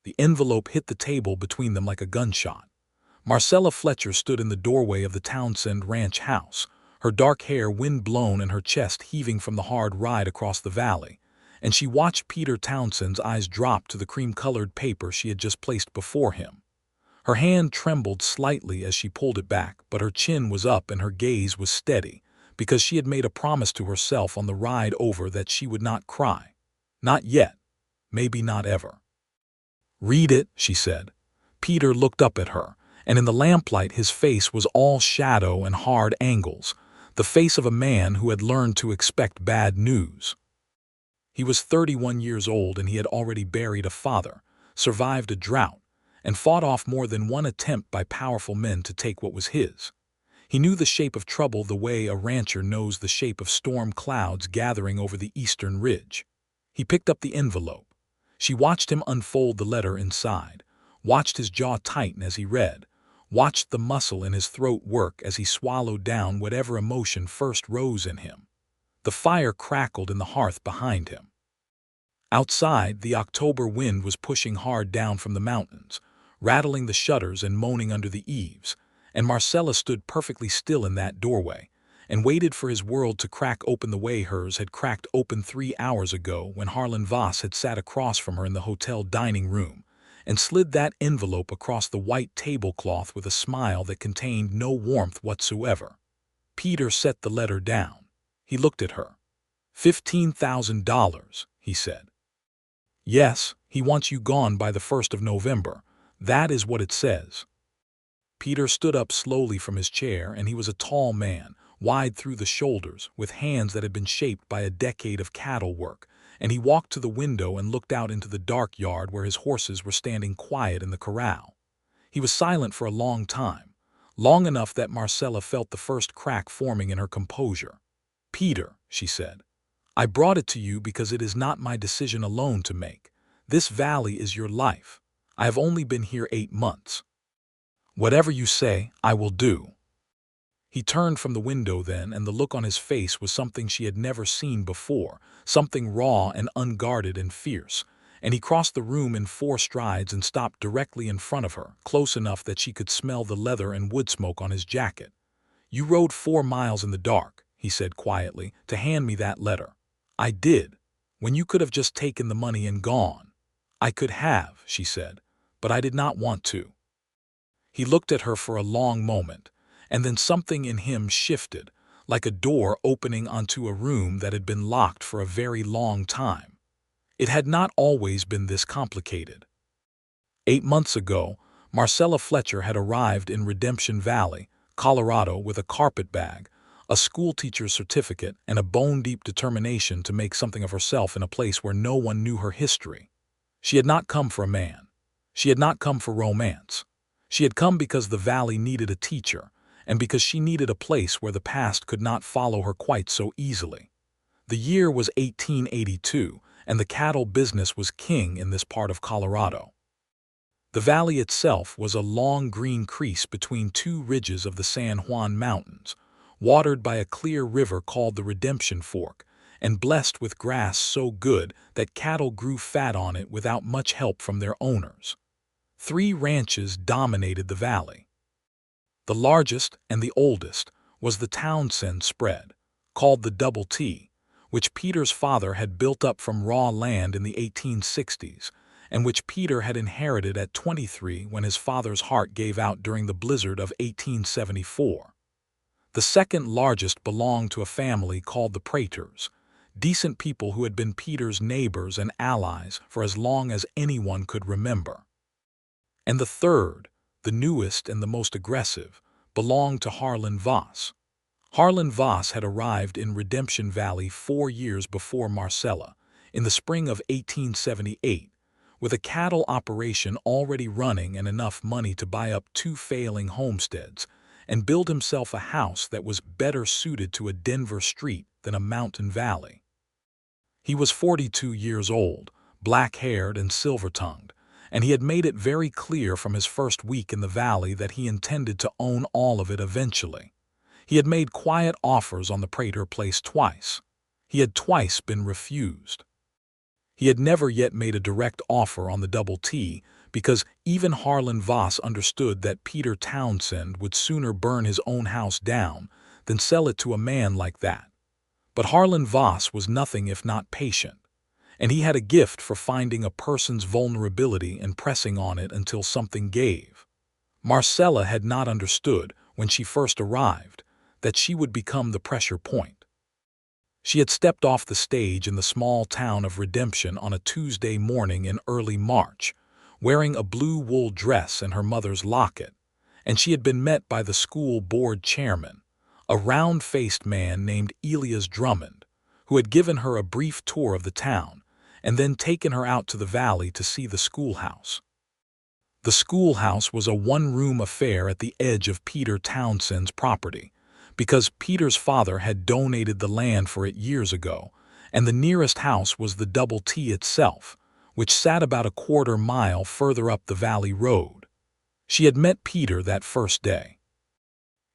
The envelope hit the table between them like a gunshot. Marcella Fletcher stood in the doorway of the Townsend ranch house, her dark hair wind-blown and her chest heaving from the hard ride across the valley, and she watched Peter Townsend's eyes drop to the cream-colored paper she had just placed before him. Her hand trembled slightly as she pulled it back, but her chin was up and her gaze was steady, because she had made a promise to herself on the ride over that she would not cry. Not yet. Maybe not ever. "Read it," she said. Peter looked up at her, and in the lamplight his face was all shadow and hard angles, the face of a man who had learned to expect bad news. He was 31 years old and he had already buried a father, survived a drought, and fought off more than one attempt by powerful men to take what was his. He knew the shape of trouble the way a rancher knows the shape of storm clouds gathering over the eastern ridge. He picked up the envelope. She watched him unfold the letter inside, watched his jaw tighten as he read, watched the muscle in his throat work as he swallowed down whatever emotion first rose in him. The fire crackled in the hearth behind him. Outside, the October wind was pushing hard down from the mountains, rattling the shutters and moaning under the eaves, and Marcella stood perfectly still in that doorway and waited for his world to crack open the way hers had cracked open 3 hours ago when Harlan Voss had sat across from her in the hotel dining room and slid that envelope across the white tablecloth with a smile that contained no warmth whatsoever. Peter set the letter down. He looked at her. $15,000, he said. Yes, he wants you gone by the 1st of November. That is what it says. Peter stood up slowly from his chair, and he was a tall man, wide through the shoulders, with hands that had been shaped by a decade of cattle work, and he walked to the window and looked out into the dark yard where his horses were standing quiet in the corral. He was silent for a long time, long enough that Marcella felt the first crack forming in her composure. "Peter," she said, "I brought it to you because it is not my decision alone to make. This valley is your life. I have only been here 8 months. Whatever you say, I will do." He turned from the window then, and the look on his face was something she had never seen before, something raw and unguarded and fierce, and he crossed the room in 4 strides and stopped directly in front of her, close enough that she could smell the leather and wood smoke on his jacket. "You rode 4 miles in the dark," he said quietly, "to hand me that letter." "I did, when you could have just taken the money and gone." "I could have," she said, "but I did not want to." He looked at her for a long moment, and then something in him shifted, like a door opening onto a room that had been locked for a very long time. It had not always been this complicated. 8 months ago, Marcella Fletcher had arrived in Redemption Valley, Colorado, with a carpet bag, a schoolteacher's certificate, and a bone-deep determination to make something of herself in a place where no one knew her history. She had not come for a man. She had not come for romance. She had come because the valley needed a teacher, and because she needed a place where the past could not follow her quite so easily. The year was 1882, and the cattle business was king in this part of Colorado. The valley itself was a long green crease between 2 ridges of the San Juan Mountains, watered by a clear river called the Redemption Fork, and blessed with grass so good that cattle grew fat on it without much help from their owners. 3 ranches dominated the valley. The largest and the oldest was the Townsend spread, called the Double T, which Peter's father had built up from raw land in the 1860s, and which Peter had inherited at 23 when his father's heart gave out during the blizzard of 1874. The second largest belonged to a family called the Praters, decent people who had been Peter's neighbors and allies for as long as anyone could remember. And the third, the newest and the most aggressive, belonged to Harlan Voss. Harlan Voss had arrived in Redemption Valley 4 years before Marcella, in the spring of 1878, with a cattle operation already running and enough money to buy up 2 failing homesteads and build himself a house that was better suited to a Denver street than a mountain valley. He was 42 years old, black-haired and silver-tongued, and he had made it very clear from his first week in the valley that he intended to own all of it eventually. He had made quiet offers on the Prater place twice. He had twice been refused. He had never yet made a direct offer on the double T because even Harlan Voss understood that Peter Townsend would sooner burn his own house down than sell it to a man like that. But Harlan Voss was nothing if not patient, and he had a gift for finding a person's vulnerability and pressing on it until something gave. Marcella had not understood, when she first arrived, that she would become the pressure point. She had stepped off the stage in the small town of Redemption on a Tuesday morning in early March, wearing a blue wool dress and her mother's locket, and she had been met by the school board chairman, a round-faced man named Elias Drummond, who had given her a brief tour of the town and then taken her out to the valley to see the schoolhouse. The schoolhouse was a one-room affair at the edge of Peter Townsend's property, because Peter's father had donated the land for it years ago, and the nearest house was the Double T itself, which sat about a quarter-mile further up the valley road. She had met Peter that first day.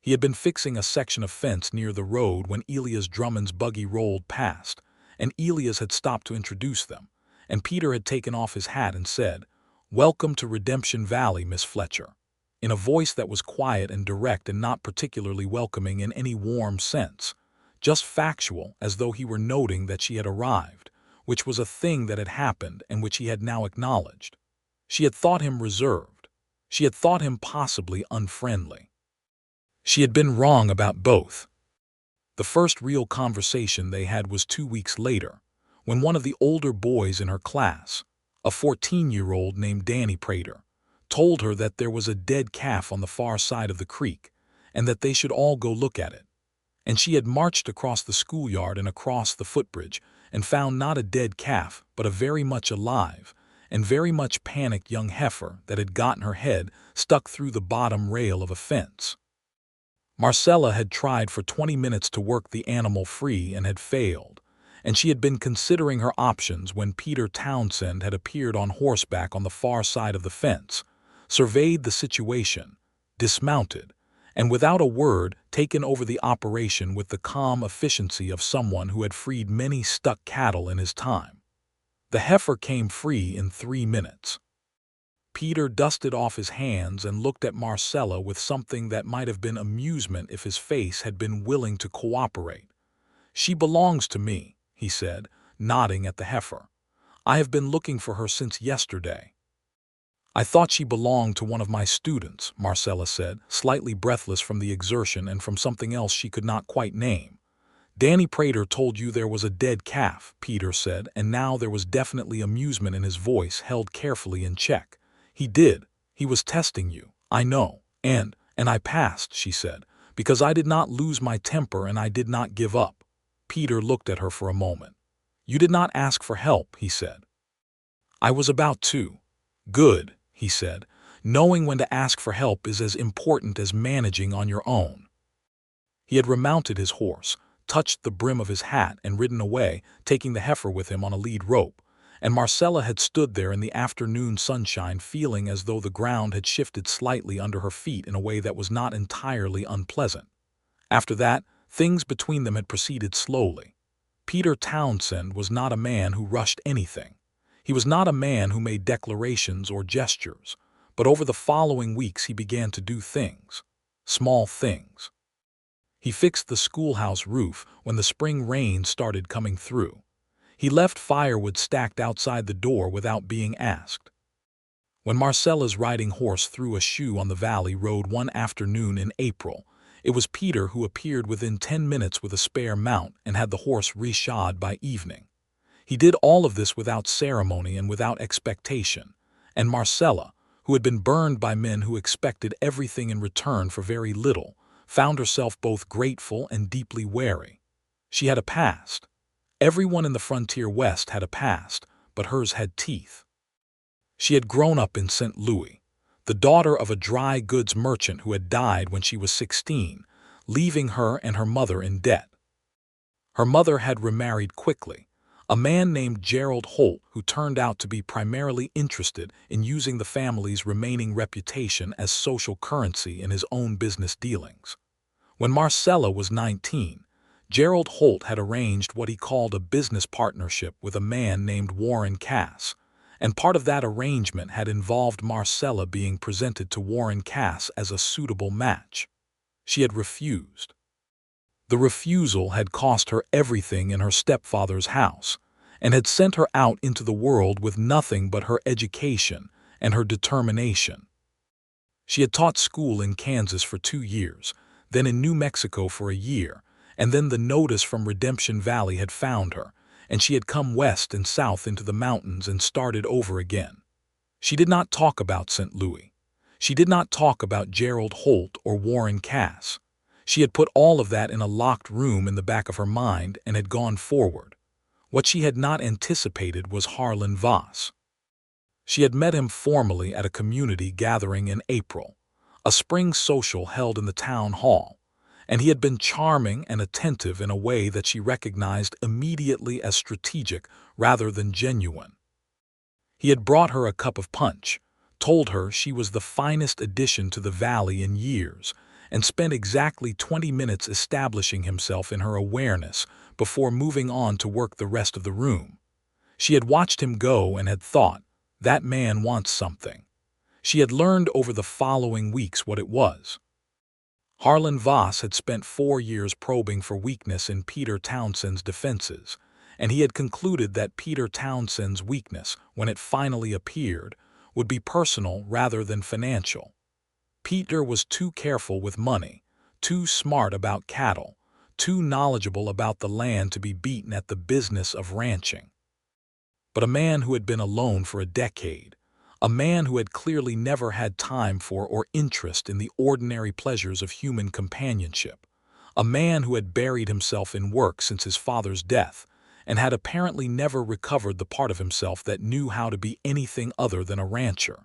He had been fixing a section of fence near the road when Elias Drummond's buggy rolled past, and Elias had stopped to introduce them, and Peter had taken off his hat and said, "Welcome to Redemption Valley, Miss Fletcher," in a voice that was quiet and direct and not particularly welcoming in any warm sense, just factual, as though he were noting that she had arrived, which was a thing that had happened and which he had now acknowledged. She had thought him reserved. She had thought him possibly unfriendly. She had been wrong about both. The first real conversation they had was 2 weeks later, when one of the older boys in her class, a 14-year-old named Danny Prater, told her that there was a dead calf on the far side of the creek and that they should all go look at it. And she had marched across the schoolyard and across the footbridge and found not a dead calf but a very much alive and very much panicked young heifer that had gotten her head stuck through the bottom rail of a fence. Marcella had tried for 20 minutes to work the animal free and had failed, and she had been considering her options when Peter Townsend had appeared on horseback on the far side of the fence, surveyed the situation, dismounted, and without a word taken over the operation with the calm efficiency of someone who had freed many stuck cattle in his time. The heifer came free in 3 minutes. Peter dusted off his hands and looked at Marcella with something that might have been amusement if his face had been willing to cooperate. "She belongs to me," he said, nodding at the heifer. "I have been looking for her since yesterday." "I thought she belonged to one of my students," Marcella said, slightly breathless from the exertion and from something else she could not quite name. "Danny Prater told you there was a dead calf," Peter said, and now there was definitely amusement in his voice held carefully in check. "He did. He was testing you, I know, and I passed," she said, "because I did not lose my temper and I did not give up." Peter looked at her for a moment. "You did not ask for help," he said. "I was about to." "Good," he said. "Knowing when to ask for help is as important as managing on your own." He had remounted his horse, touched the brim of his hat and ridden away, taking the heifer with him on a lead rope, and Marcella had stood there in the afternoon sunshine feeling as though the ground had shifted slightly under her feet in a way that was not entirely unpleasant. After that, things between them had proceeded slowly. Peter Townsend was not a man who rushed anything. He was not a man who made declarations or gestures, but over the following weeks he began to do things, small things. He fixed the schoolhouse roof when the spring rain started coming through. He left firewood stacked outside the door without being asked. When Marcella's riding horse threw a shoe on the valley road one afternoon in April, it was Peter who appeared within 10 minutes with a spare mount and had the horse reshod by evening. He did all of this without ceremony and without expectation, and Marcella, who had been burned by men who expected everything in return for very little, found herself both grateful and deeply wary. She had a past. Everyone in the frontier West had a past, but hers had teeth. She had grown up in St. Louis, the daughter of a dry goods merchant who had died when she was 16, leaving her and her mother in debt. Her mother had remarried quickly, a man named Gerald Holt who turned out to be primarily interested in using the family's remaining reputation as social currency in his own business dealings. When Marcella was 19, Gerald Holt had arranged what he called a business partnership with a man named Warren Cass, and part of that arrangement had involved Marcella being presented to Warren Cass as a suitable match. She had refused. The refusal had cost her everything in her stepfather's house, and had sent her out into the world with nothing but her education and her determination. She had taught school in Kansas for 2 years, then in New Mexico for a year, and then the notice from Redemption Valley had found her, and she had come west and south into the mountains and started over again. She did not talk about St. Louis. She did not talk about Gerald Holt or Warren Cass. She had put all of that in a locked room in the back of her mind and had gone forward. What she had not anticipated was Harlan Voss. She had met him formally at a community gathering in April, a spring social held in the town hall, and he had been charming and attentive in a way that she recognized immediately as strategic rather than genuine. He had brought her a cup of punch, told her she was the finest addition to the valley in years, and spent exactly 20 minutes establishing himself in her awareness before moving on to work the rest of the room. She had watched him go and had thought, that man wants something. She had learned over the following weeks what it was. Harlan Voss had spent 4 years probing for weakness in Peter Townsend's defenses, and he had concluded that Peter Townsend's weakness, when it finally appeared, would be personal rather than financial. Peter was too careful with money, too smart about cattle, too knowledgeable about the land to be beaten at the business of ranching. But a man who had been alone for a decade, a man who had clearly never had time for or interest in the ordinary pleasures of human companionship, a man who had buried himself in work since his father's death, and had apparently never recovered the part of himself that knew how to be anything other than a rancher.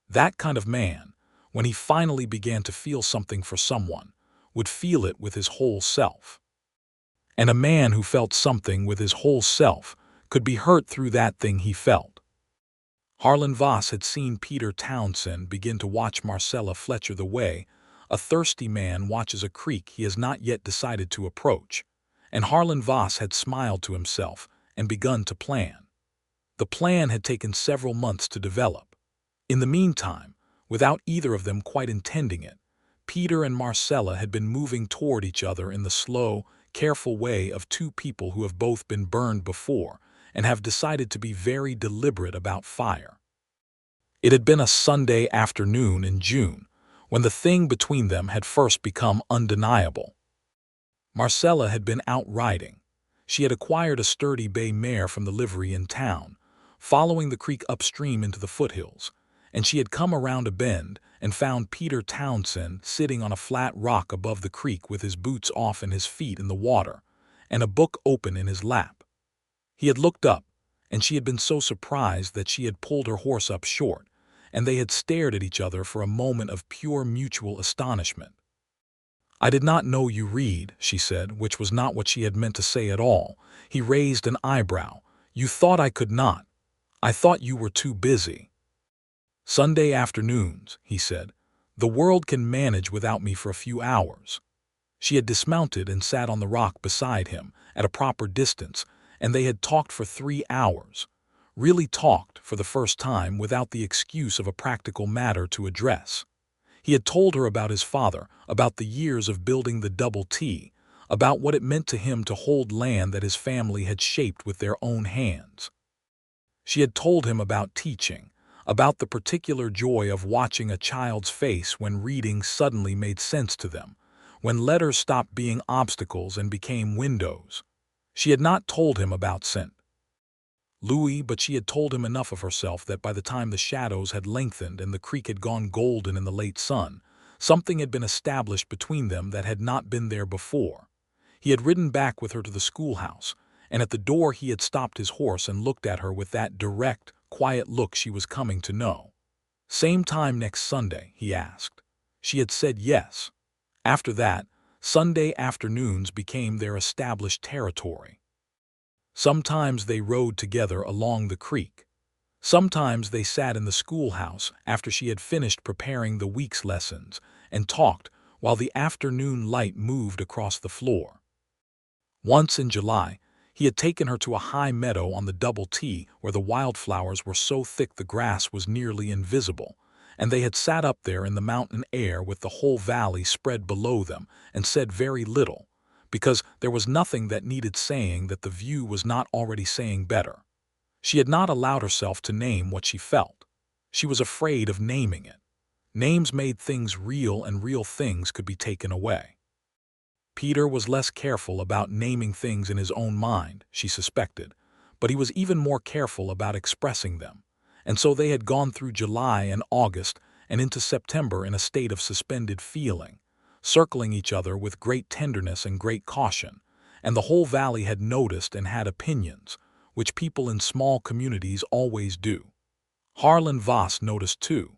That kind of man, when he finally began to feel something for someone, would feel it with his whole self. And a man who felt something with his whole self could be hurt through that thing he felt. Harlan Voss had seen Peter Townsend begin to watch Marcella Fletcher the way a thirsty man watches a creek he has not yet decided to approach, and Harlan Voss had smiled to himself and begun to plan. The plan had taken several months to develop. In the meantime, without either of them quite intending it, Peter and Marcella had been moving toward each other in the slow, careful way of two people who have both been burned before and have decided to be very deliberate about fire. It had been a Sunday afternoon in June when the thing between them had first become undeniable. Marcella had been out riding. She had acquired a sturdy bay mare from the livery in town, following the creek upstream into the foothills, and she had come around a bend and found Peter Townsend sitting on a flat rock above the creek with his boots off and his feet in the water, and a book open in his lap. He had looked up, and she had been so surprised that she had pulled her horse up short, and they had stared at each other for a moment of pure mutual astonishment. "I did not know you read," she said, which was not what she had meant to say at all. He raised an eyebrow. "You thought I could not. I thought you were too busy." "Sunday afternoons," he said. "The world can manage without me for a few hours." She had dismounted and sat on the rock beside him, at a proper distance, and they had talked for 3 hours. Really talked, for the first time, without the excuse of a practical matter to address. He had told her about his father, about the years of building the Double T, about what it meant to him to hold land that his family had shaped with their own hands. She had told him about teaching, about the particular joy of watching a child's face when reading suddenly made sense to them, when letters stopped being obstacles and became windows. She had not told him about St. Louis, but she had told him enough of herself that by the time the shadows had lengthened and the creek had gone golden in the late sun, something had been established between them that had not been there before. He had ridden back with her to the schoolhouse, and at the door he had stopped his horse and looked at her with that direct, quiet look she was coming to know. "Same time next Sunday?" he asked. She had said yes. After that, Sunday afternoons became their established territory. Sometimes they rode together along the creek. Sometimes they sat in the schoolhouse after she had finished preparing the week's lessons and talked while the afternoon light moved across the floor. Once in July, he had taken her to a high meadow on the Double T where the wildflowers were so thick the grass was nearly invisible, and they had sat up there in the mountain air with the whole valley spread below them and said very little, because there was nothing that needed saying that the view was not already saying better. She had not allowed herself to name what she felt. She was afraid of naming it. Names made things real, and real things could be taken away. Peter was less careful about naming things in his own mind, she suspected, but he was even more careful about expressing them, and so they had gone through July and August and into September in a state of suspended feeling, circling each other with great tenderness and great caution, and the whole valley had noticed and had opinions, which people in small communities always do. Harlan Voss noticed too,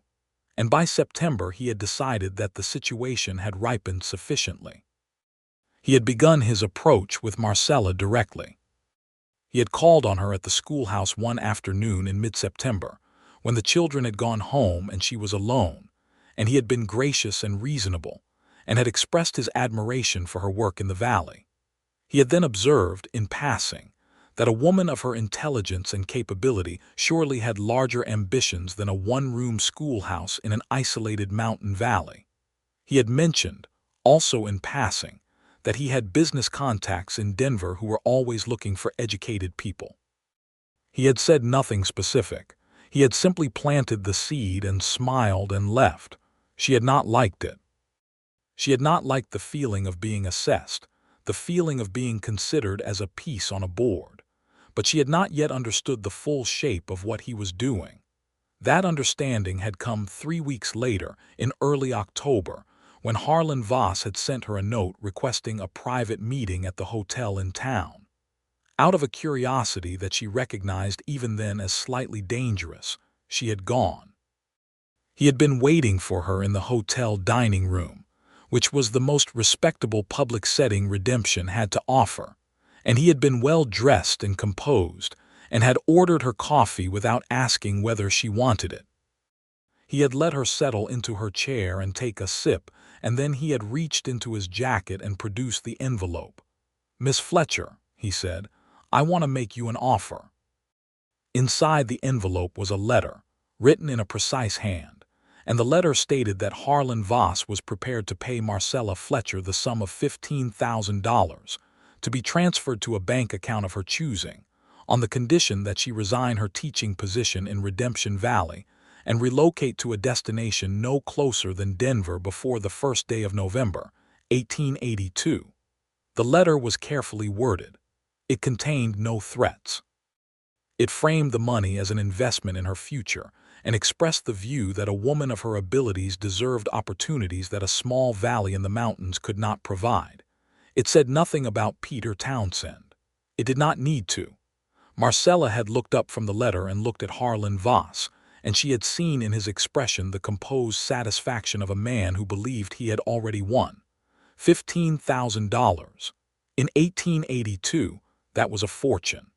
and by September he had decided that the situation had ripened sufficiently. He had begun his approach with Marcella directly. He had called on her at the schoolhouse one afternoon in mid-September, when the children had gone home and she was alone, and he had been gracious and reasonable, and had expressed his admiration for her work in the valley. He had then observed, in passing, that a woman of her intelligence and capability surely had larger ambitions than a one-room schoolhouse in an isolated mountain valley. He had mentioned, also in passing, that he had business contacts in Denver who were always looking for educated people. He had said nothing specific. He had simply planted the seed and smiled and left. She had not liked it. She had not liked the feeling of being assessed, the feeling of being considered as a piece on a board, but she had not yet understood the full shape of what he was doing. That understanding had come 3 weeks later, in early October, when Harlan Voss had sent her a note requesting a private meeting at the hotel in town. Out of a curiosity that she recognized even then as slightly dangerous, she had gone. He had been waiting for her in the hotel dining room, which was the most respectable public setting Redemption had to offer, and he had been well dressed and composed, and had ordered her coffee without asking whether she wanted it. He had let her settle into her chair and take a sip, and then he had reached into his jacket and produced the envelope. "Miss Fletcher," he said, "I want to make you an offer." Inside the envelope was a letter, written in a precise hand, and the letter stated that Harlan Voss was prepared to pay Marcella Fletcher the sum of $15,000 to be transferred to a bank account of her choosing, on the condition that she resign her teaching position in Redemption Valley and relocate to a destination no closer than Denver before the first day of November, 1882. The letter was carefully worded. It contained no threats. It framed the money as an investment in her future and expressed the view that a woman of her abilities deserved opportunities that a small valley in the mountains could not provide. It said nothing about Peter Townsend. It did not need to. Marcella had looked up from the letter and looked at Harlan Voss, and she had seen in his expression the composed satisfaction of a man who believed he had already won. $15,000. In 1882, that was a fortune.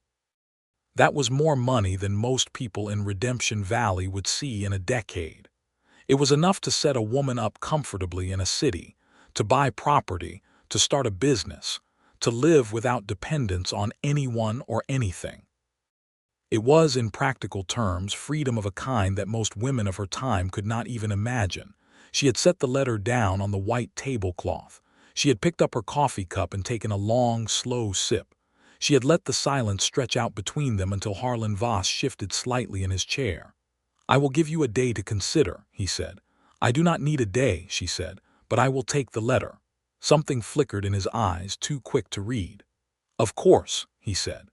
That was more money than most people in Redemption Valley would see in a decade. It was enough to set a woman up comfortably in a city, to buy property, to start a business, to live without dependence on anyone or anything. It was, in practical terms, freedom of a kind that most women of her time could not even imagine. She had set the letter down on the white tablecloth. She had picked up her coffee cup and taken a long, slow sip. She had let the silence stretch out between them until Harlan Voss shifted slightly in his chair. "I will give you a day to consider," he said. "I do not need a day," she said, "but I will take the letter." Something flickered in his eyes, too quick to read. "Of course," he said.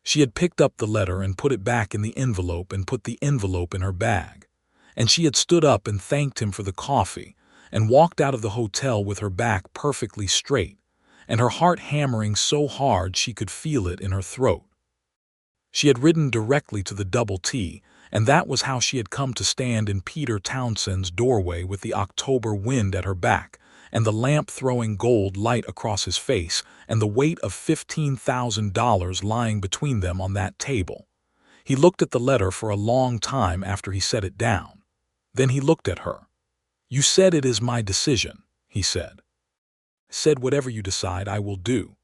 She had picked up the letter and put it back in the envelope and put the envelope in her bag. And she had stood up and thanked him for the coffee and walked out of the hotel with her back perfectly straight and her heart hammering so hard she could feel it in her throat. She had ridden directly to the Double T, and that was how she had come to stand in Peter Townsend's doorway with the October wind at her back and the lamp throwing gold light across his face and the weight of $15,000 lying between them on that table. He looked at the letter for a long time after he set it down. Then he looked at her. "You said it is my decision," he said. "Said whatever you decide I will do."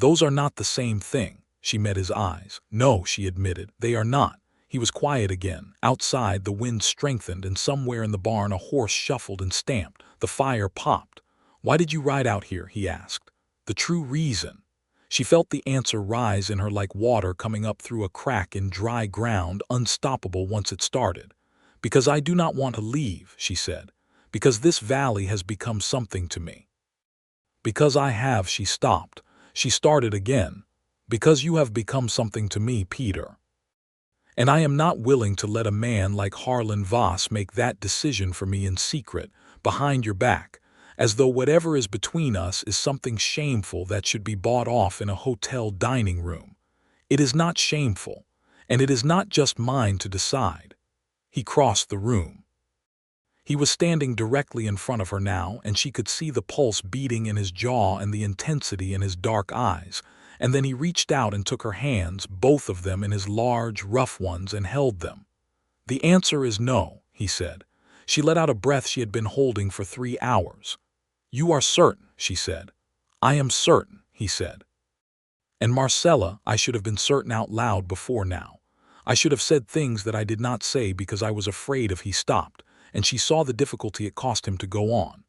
Those are not the same thing. She met his eyes. No, she admitted, they are not. He was quiet again. Outside, the wind strengthened, and somewhere in the barn a horse shuffled and stamped. The fire popped. Why did you ride out here? He asked. The true reason. She felt the answer rise in her like water coming up through a crack in dry ground, unstoppable once it started. Because I do not want to leave, she said. Because this valley has become something to me. Because I have, she stopped. She started again. Because you have become something to me, Peter. And I am not willing to let a man like Harlan Voss make that decision for me in secret, behind your back, as though whatever is between us is something shameful that should be bought off in a hotel dining room. It is not shameful, and it is not just mine to decide. He crossed the room. He was standing directly in front of her now, and she could see the pulse beating in his jaw and the intensity in his dark eyes. And then he reached out and took her hands, both of them in his large, rough ones, and held them. The answer is no, he said. She let out a breath she had been holding for 3 hours. You are certain, she said. I am certain, he said. And Marcella, I should have been certain out loud before now. I should have said things that I did not say because I was afraid if he stopped, and she saw the difficulty it cost him to go on.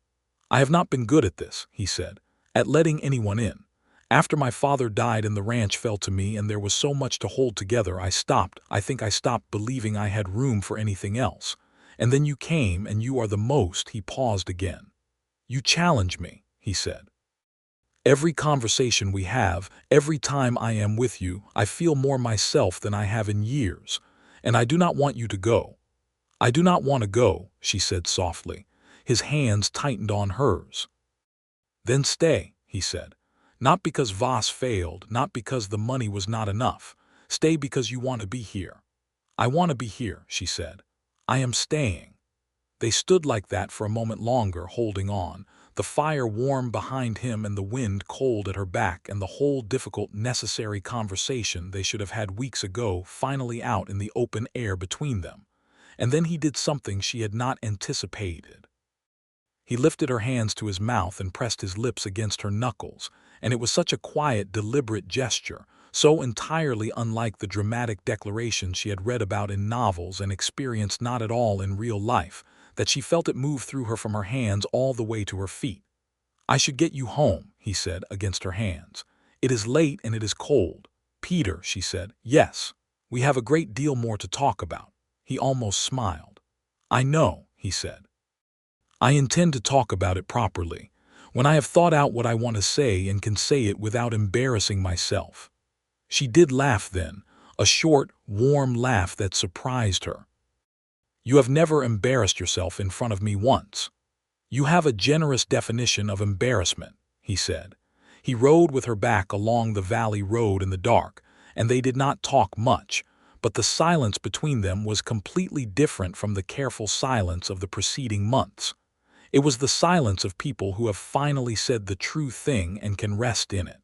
I have not been good at this, he said, at letting anyone in. After my father died and the ranch fell to me and there was so much to hold together, I think I stopped believing I had room for anything else. And then you came, and you are the most. He paused again. You challenge me, he said. Every conversation we have, every time I am with you, I feel more myself than I have in years. And I do not want you to go. I do not want to go, she said softly. His hands tightened on hers. Then stay, he said. Not because Voss failed, not because the money was not enough. Stay because you want to be here. I want to be here, she said. I am staying. They stood like that for a moment longer, holding on, the fire warm behind him and the wind cold at her back, and the whole difficult, necessary conversation they should have had weeks ago finally out in the open air between them. And then he did something she had not anticipated. He lifted her hands to his mouth and pressed his lips against her knuckles, and it was such a quiet, deliberate gesture, so entirely unlike the dramatic declarations she had read about in novels and experienced not at all in real life, that she felt it move through her from her hands all the way to her feet. I should get you home, he said, against her hands. It is late and it is cold. Peter, she said, yes, we have a great deal more to talk about. He almost smiled. I know, he said. I intend to talk about it properly, when I have thought out what I want to say and can say it without embarrassing myself. She did laugh then, a short, warm laugh that surprised her. You have never embarrassed yourself in front of me once. You have a generous definition of embarrassment, he said. He rode with her back along the valley road in the dark, and they did not talk much, but the silence between them was completely different from the careful silence of the preceding months. It was the silence of people who have finally said the true thing and can rest in it.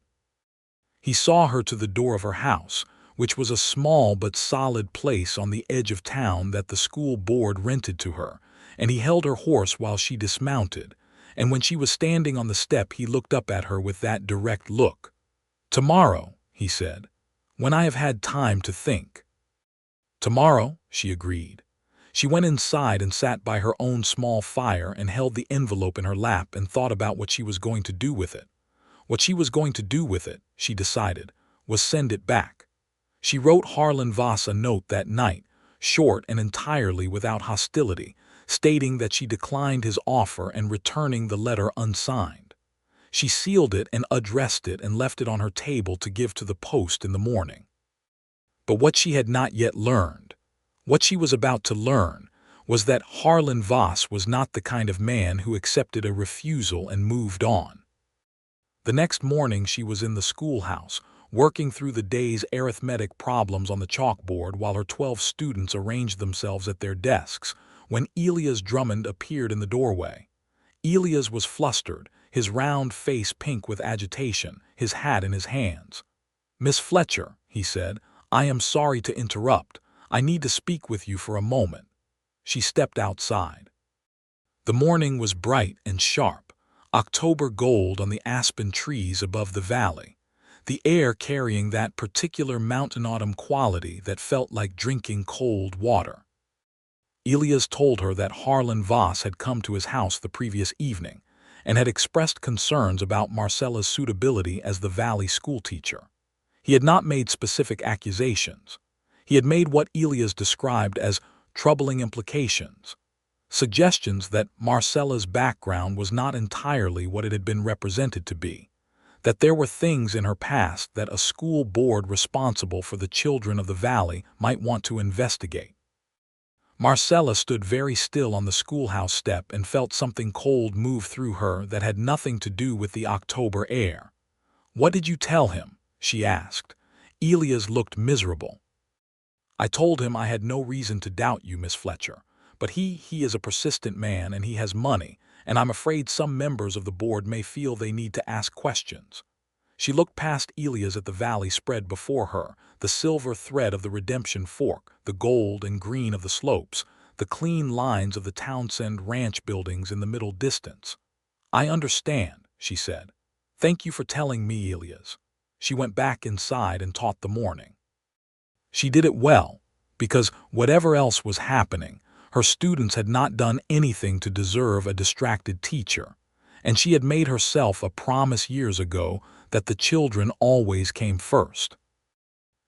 He saw her to the door of her house, which was a small but solid place on the edge of town that the school board rented to her, and he held her horse while she dismounted, and when she was standing on the step he looked up at her with that direct look. Tomorrow, he said, when I have had time to think. Tomorrow, she agreed. She went inside and sat by her own small fire and held the envelope in her lap and thought about what she was going to do with it. What she was going to do with it, she decided, was send it back. She wrote Harlan Voss a note that night, short and entirely without hostility, stating that she declined his offer and returning the letter unsigned. She sealed it and addressed it and left it on her table to give to the post in the morning. But what she had not yet learned, what she was about to learn, was that Harlan Voss was not the kind of man who accepted a refusal and moved on. The next morning she was in the schoolhouse, working through the day's arithmetic problems on the chalkboard while her 12 students arranged themselves at their desks, when Elias Drummond appeared in the doorway. Elias was flustered, his round face pink with agitation, his hat in his hands. "Miss Fletcher," he said, "I am sorry to interrupt. I need to speak with you for a moment." She stepped outside. The morning was bright and sharp, October gold on the aspen trees above the valley. the air carrying that particular mountain autumn quality that felt like drinking cold water. Elias told her that Harlan Voss had come to his house the previous evening and had expressed concerns about Marcella's suitability as the Valley schoolteacher. He had not made specific accusations. He had made what Elias described as troubling implications, suggestions that Marcella's background was not entirely what it had been represented to be, that there were things in her past that a school board responsible for the children of the Valley might want to investigate. Marcella stood very still on the schoolhouse step and felt something cold move through her that had nothing to do with the October air. "What did you tell him?" she asked. Elias looked miserable. "I told him I had no reason to doubt you, Miss Fletcher, but he is a persistent man and he has money, and I'm afraid some members of the board may feel they need to ask questions." She looked past Elias at the valley spread before her, the silver thread of the Redemption Fork, the gold and green of the slopes, the clean lines of the Townsend ranch buildings in the middle distance. "I understand," she said. "Thank you for telling me, Elias." She went back inside and taught the morning. She did it well, because whatever else was happening, her students had not done anything to deserve a distracted teacher, and she had made herself a promise years ago that the children always came first.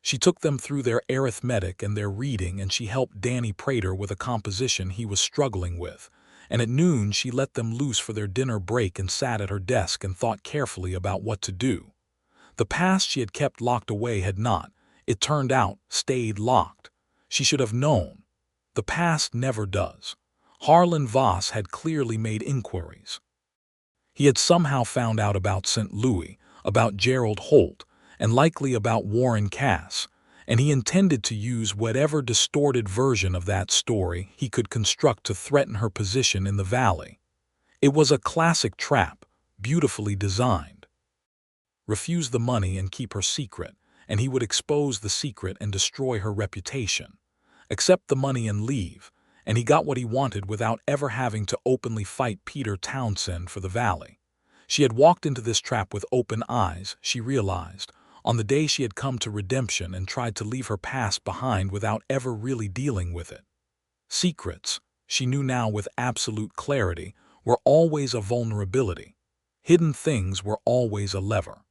She took them through their arithmetic and their reading, and she helped Danny Prater with a composition he was struggling with, and at noon she let them loose for their dinner break and sat at her desk and thought carefully about what to do. The past she had kept locked away had not, it turned out, stayed locked. She should have known. The past never does. Harlan Voss had clearly made inquiries. He had somehow found out about St. Louis, about Gerald Holt, and likely about Warren Cass, and he intended to use whatever distorted version of that story he could construct to threaten her position in the valley. It was a classic trap, beautifully designed. Refuse the money and keep her secret, and he would expose the secret and destroy her reputation. Accept the money and leave, and he got what he wanted without ever having to openly fight Peter Townsend for the valley. She had walked into this trap with open eyes, she realized, on the day she had come to redemption and tried to leave her past behind without ever really dealing with it. Secrets, she knew now with absolute clarity, were always a vulnerability. Hidden things were always a lever.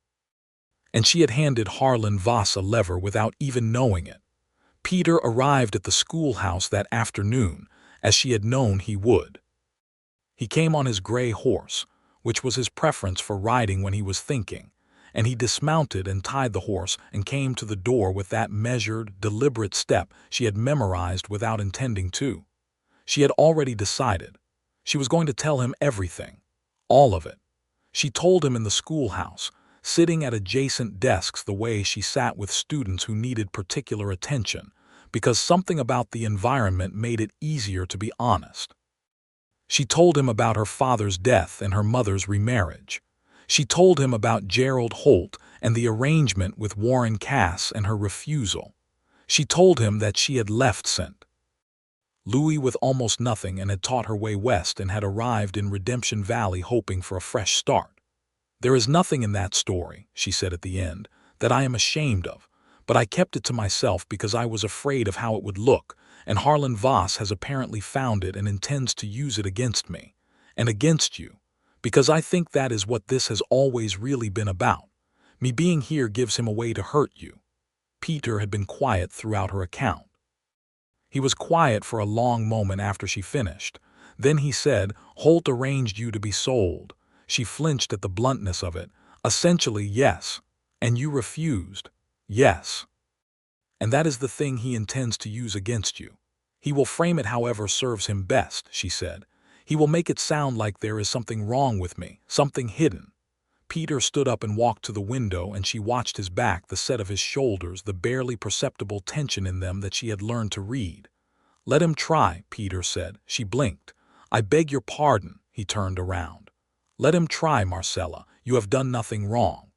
And she had handed Harlan Voss a lever without even knowing it. Peter arrived at the schoolhouse that afternoon, as she had known he would. He came on his gray horse, which was his preference for riding when he was thinking, and he dismounted and tied the horse and came to the door with that measured, deliberate step she had memorized without intending to. She had already decided. She was going to tell him everything, all of it. She told him in the schoolhouse, sitting at adjacent desks the way she sat with students who needed particular attention, because something about the environment made it easier to be honest. She told him about her father's death and her mother's remarriage. She told him about Gerald Holt and the arrangement with Warren Cass and her refusal. She told him that she had left St. Louis with almost nothing and had taught her way west and had arrived in Redemption Valley hoping for a fresh start. "There is nothing in that story," she said at the end, "that I am ashamed of, but I kept it to myself because I was afraid of how it would look, and Harlan Voss has apparently found it and intends to use it against me, and against you, because I think that is what this has always really been about. Me being here gives him a way to hurt you." Peter had been quiet throughout her account. He was quiet for a long moment after she finished. Then he said, "Holt arranged you to be sold." She flinched at the bluntness of it. "Essentially, yes. And you refused." "Yes. And that is the thing he intends to use against you. He will frame it however serves him best," she said. "He will make it sound like there is something wrong with me, something hidden." Peter stood up and walked to the window, and she watched his back, the set of his shoulders, the barely perceptible tension in them that she had learned to read. "Let him try," Peter said. She blinked. "I beg your pardon." He turned around. "Let him try, Marcella. You have done nothing wrong.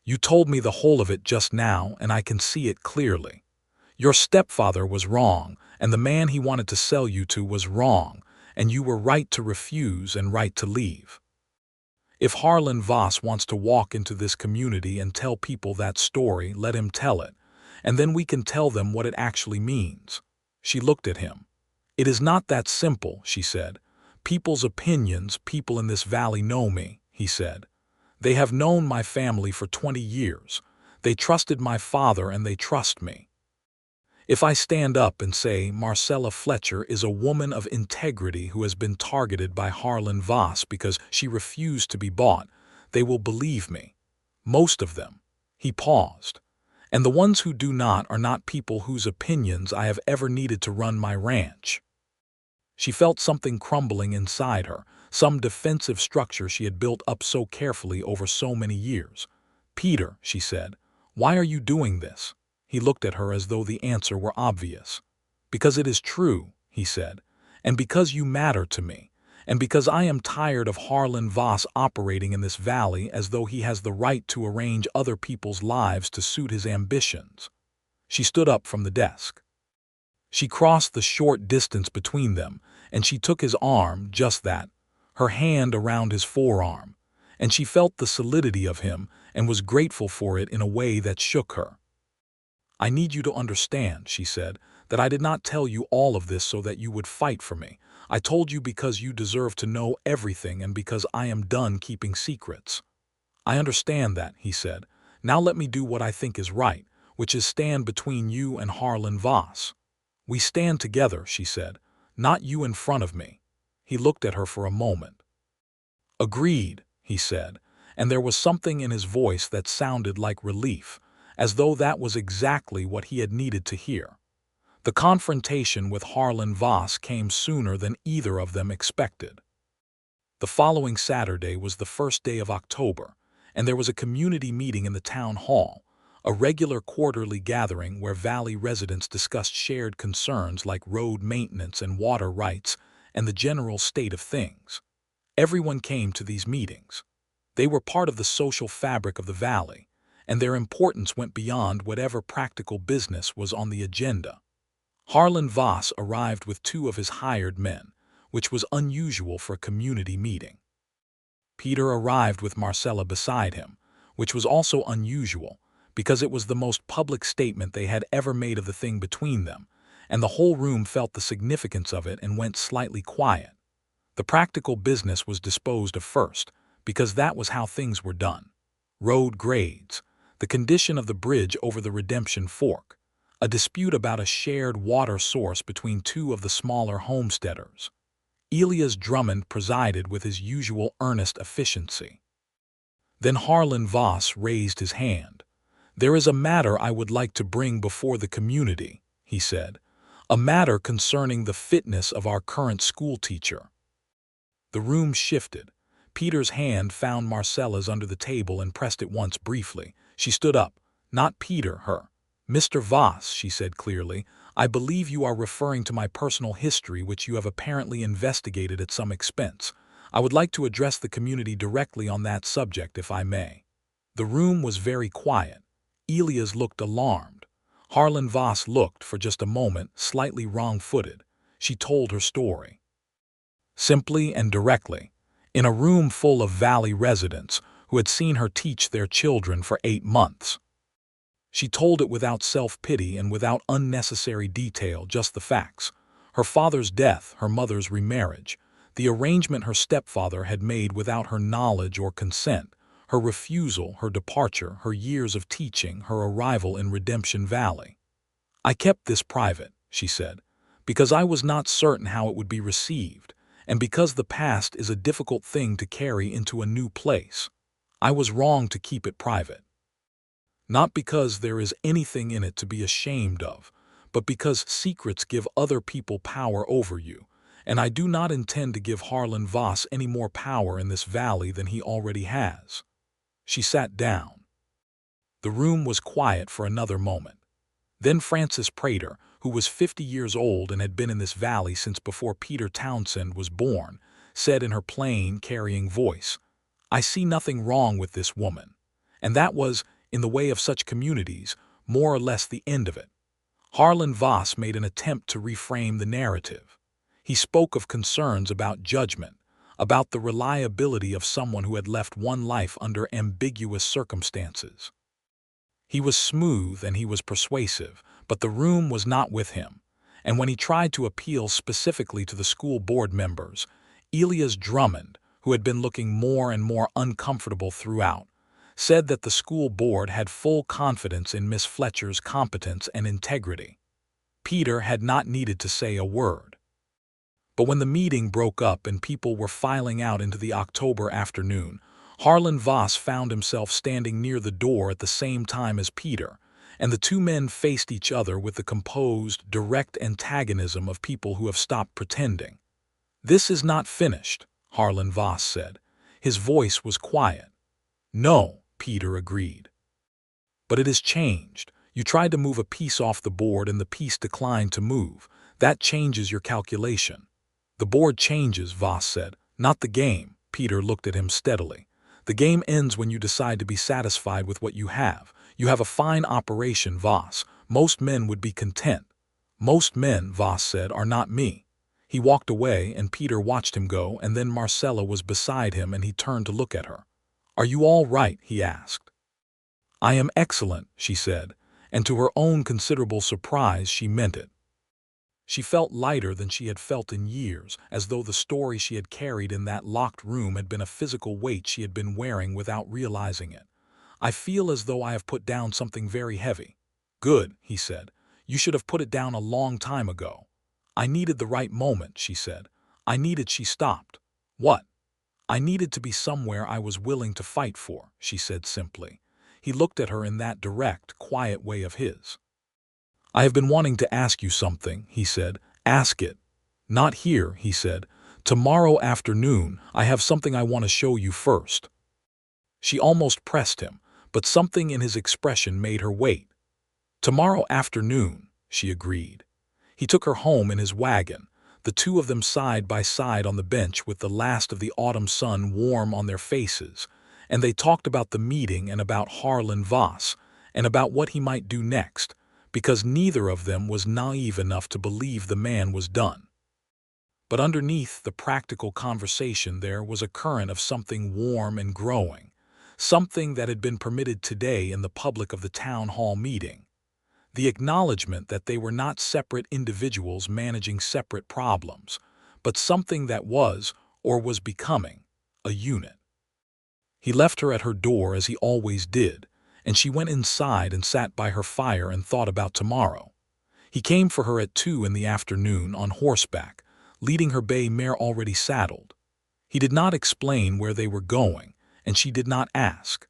You told me the whole of it just now, and I can see it clearly. Your stepfather was wrong, and the man he wanted to sell you to was wrong, and you were right to refuse and right to leave. If Harlan Voss wants to walk into this community and tell people that story, let him tell it, and then we can tell them what it actually means. She looked at him. It is not that simple, she said. People's opinions, people in this valley know me, he said. They have known my family for 20 years. They trusted my father and they trust me. If I stand up and say Marcella Fletcher is a woman of integrity who has been targeted by Harlan Voss because she refused to be bought, they will believe me. Most of them. He paused. And the ones who do not are not people whose opinions I have ever needed to run my ranch. She felt something crumbling inside her, some defensive structure she had built up so carefully over so many years. Peter, she said, why are you doing this? He looked at her as though the answer were obvious. Because it is true, he said, and because you matter to me, and because I am tired of Harlan Voss operating in this valley as though he has the right to arrange other people's lives to suit his ambitions. She stood up from the desk. She crossed the short distance between them, and she took his arm, just that, her hand around his forearm, and she felt the solidity of him and was grateful for it in a way that shook her. I need you to understand, she said, that I did not tell you all of this so that you would fight for me. I told you because you deserve to know everything and because I am done keeping secrets. I understand that, he said. Now let me do what I think is right, which is stand between you and Harlan Voss. We stand together, she said, not you in front of me. He looked at her for a moment. Agreed, he said, and there was something in his voice that sounded like relief, as though that was exactly what he had needed to hear. The confrontation with Harlan Voss came sooner than either of them expected. The following Saturday was the first day of October, and there was a community meeting in the town hall, a regular quarterly gathering where Valley residents discussed shared concerns like road maintenance and water rights and the general state of things. Everyone came to these meetings. They were part of the social fabric of the valley, and their importance went beyond whatever practical business was on the agenda. Harlan Voss arrived with 2 of his hired men, which was unusual for a community meeting. Peter arrived with Marcella beside him, which was also unusual because it was the most public statement they had ever made of the thing between them, and the whole room felt the significance of it and went slightly quiet. The practical business was disposed of first, because that was how things were done. Road grades, the condition of the bridge over the Redemption Fork, a dispute about a shared water source between 2 of the smaller homesteaders. Elias Drummond presided with his usual earnest efficiency. Then Harlan Voss raised his hand. There is a matter I would like to bring before the community, he said, a matter concerning the fitness of our current schoolteacher. The room shifted. Peter's hand found Marcella's under the table and pressed it once briefly. She stood up. Not Peter, her. Mr. Voss, she said clearly, I believe you are referring to my personal history which you have apparently investigated at some expense. I would like to address the community directly on that subject if I may. The room was very quiet. Elias looked alarmed. Harlan Voss looked, for just a moment, slightly wrong-footed. She told her story. Simply and directly. In a room full of Valley residents who had seen her teach their children for 8 months. She told it without self-pity and without unnecessary detail, just the facts. Her father's death, her mother's remarriage, the arrangement her stepfather had made without her knowledge or consent, her refusal, her departure, her years of teaching, her arrival in Redemption Valley. I kept this private, she said, because I was not certain how it would be received, and because the past is a difficult thing to carry into a new place. I was wrong to keep it private. Not because there is anything in it to be ashamed of, but because secrets give other people power over you, and I do not intend to give Harlan Voss any more power in this valley than he already has. She sat down. The room was quiet for another moment. Then Frances Prater, who was 50 years old and had been in this valley since before Peter Townsend was born, said in her plain, carrying voice, I see nothing wrong with this woman. And that was, in the way of such communities, more or less the end of it. Harlan Voss made an attempt to reframe the narrative. He spoke of concerns about judgment, about the reliability of someone who had left one life under ambiguous circumstances. He was smooth and he was persuasive, but the room was not with him, and when he tried to appeal specifically to the school board members, Elias Drummond, who had been looking more and more uncomfortable throughout, said that the school board had full confidence in Miss Fletcher's competence and integrity. Peter had not needed to say a word. But when the meeting broke up and people were filing out into the October afternoon, Harlan Voss found himself standing near the door at the same time as Peter, and the two men faced each other with the composed, direct antagonism of people who have stopped pretending. "This is not finished," Harlan Voss said. His voice was quiet. "No," Peter agreed. "But it has changed. You tried to move a piece off the board and the piece declined to move. That changes your calculation." "The board changes," Voss said, "not the game." Peter looked at him steadily. "The game ends when you decide to be satisfied with what you have. You have a fine operation, Voss. Most men would be content." "Most men," Voss said, "are not me." He walked away and Peter watched him go, and then Marcella was beside him and he turned to look at her. "Are you all right?" he asked. "I am excellent," she said, and to her own considerable surprise she meant it. She felt lighter than she had felt in years, as though the story she had carried in that locked room had been a physical weight she had been wearing without realizing it. "I feel as though I have put down something very heavy." "Good," he said. "You should have put it down a long time ago." "I needed the right moment," she said. "I needed—" She stopped. "What?" "I needed to be somewhere I was willing to fight for," she said simply. He looked at her in that direct, quiet way of his. "I have been wanting to ask you something," he said. "Ask it." "Not here," he said. "Tomorrow afternoon, I have something I want to show you first." She almost pressed him, but something in his expression made her wait. "Tomorrow afternoon," she agreed. He took her home in his wagon, the two of them side by side on the bench with the last of the autumn sun warm on their faces, and they talked about the meeting and about Harlan Voss, and about what he might do next, because neither of them was naive enough to believe the man was done. But underneath the practical conversation there was a current of something warm and growing, something that had been permitted today in the public of the town hall meeting. The acknowledgement that they were not separate individuals managing separate problems, but something that was, or was becoming, a unit. He left her at her door as he always did, and she went inside and sat by her fire and thought about tomorrow. He came for her at 2 in the afternoon on horseback, leading her bay mare already saddled. He did not explain where they were going, and she did not ask.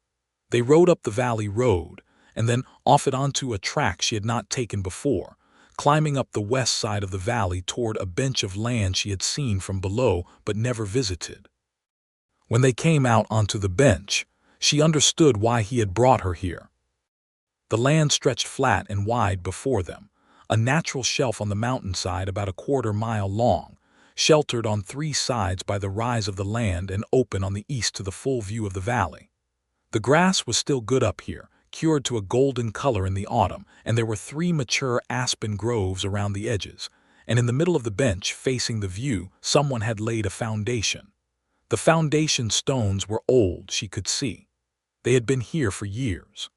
They rode up the valley road, and then off it onto a track she had not taken before, climbing up the west side of the valley toward a bench of land she had seen from below but never visited. When they came out onto the bench, she understood why he had brought her here. The land stretched flat and wide before them, a natural shelf on the mountainside about a quarter-mile long, sheltered on 3 sides by the rise of the land and open on the east to the full view of the valley. The grass was still good up here, cured to a golden color in the autumn, and there were 3 mature aspen groves around the edges, and in the middle of the bench facing the view someone had laid a foundation. The foundation stones were old, she could see. They had been here for years.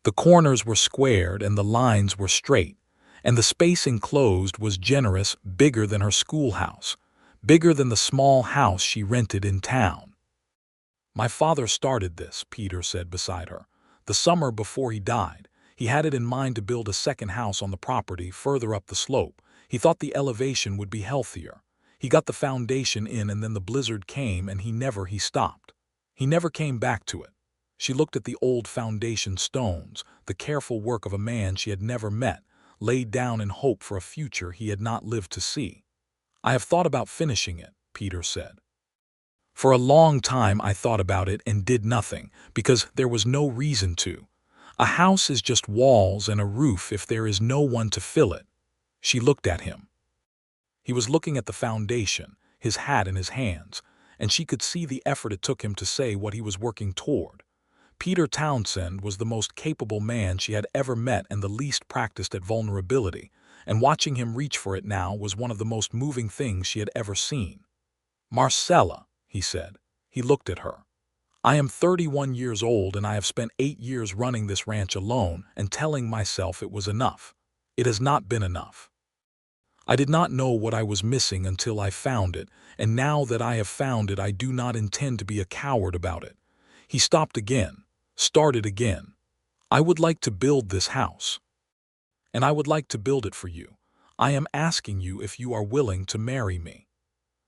The corners were squared and the lines were straight, and the space enclosed was generous, bigger than her schoolhouse, bigger than the small house she rented in town. "My father started this," Peter said beside her. "The summer before he died, he had it in mind to build a second house on the property further up the slope. He thought the elevation would be healthier. He got the foundation in and then the blizzard came and he stopped. He never came back to it." She looked at the old foundation stones, the careful work of a man she had never met, laid down in hope for a future he had not lived to see. "I have thought about finishing it," Peter said. "For a long time I thought about it and did nothing, because there was no reason to. A house is just walls and a roof if there is no one to fill it." She looked at him. He was looking at the foundation, his hat in his hands, and she could see the effort it took him to say what he was working toward. Peter Townsend was the most capable man she had ever met and the least practiced at vulnerability, and watching him reach for it now was one of the most moving things she had ever seen. Marcella, he said. He looked at her. I am 31 years old and I have spent 8 years running this ranch alone and telling myself it was enough. It has not been enough. I did not know what I was missing until I found it, and now that I have found it I do not intend to be a coward about it. He stopped again, started again. I would like to build this house. And I would like to build it for you. I am asking you if you are willing to marry me.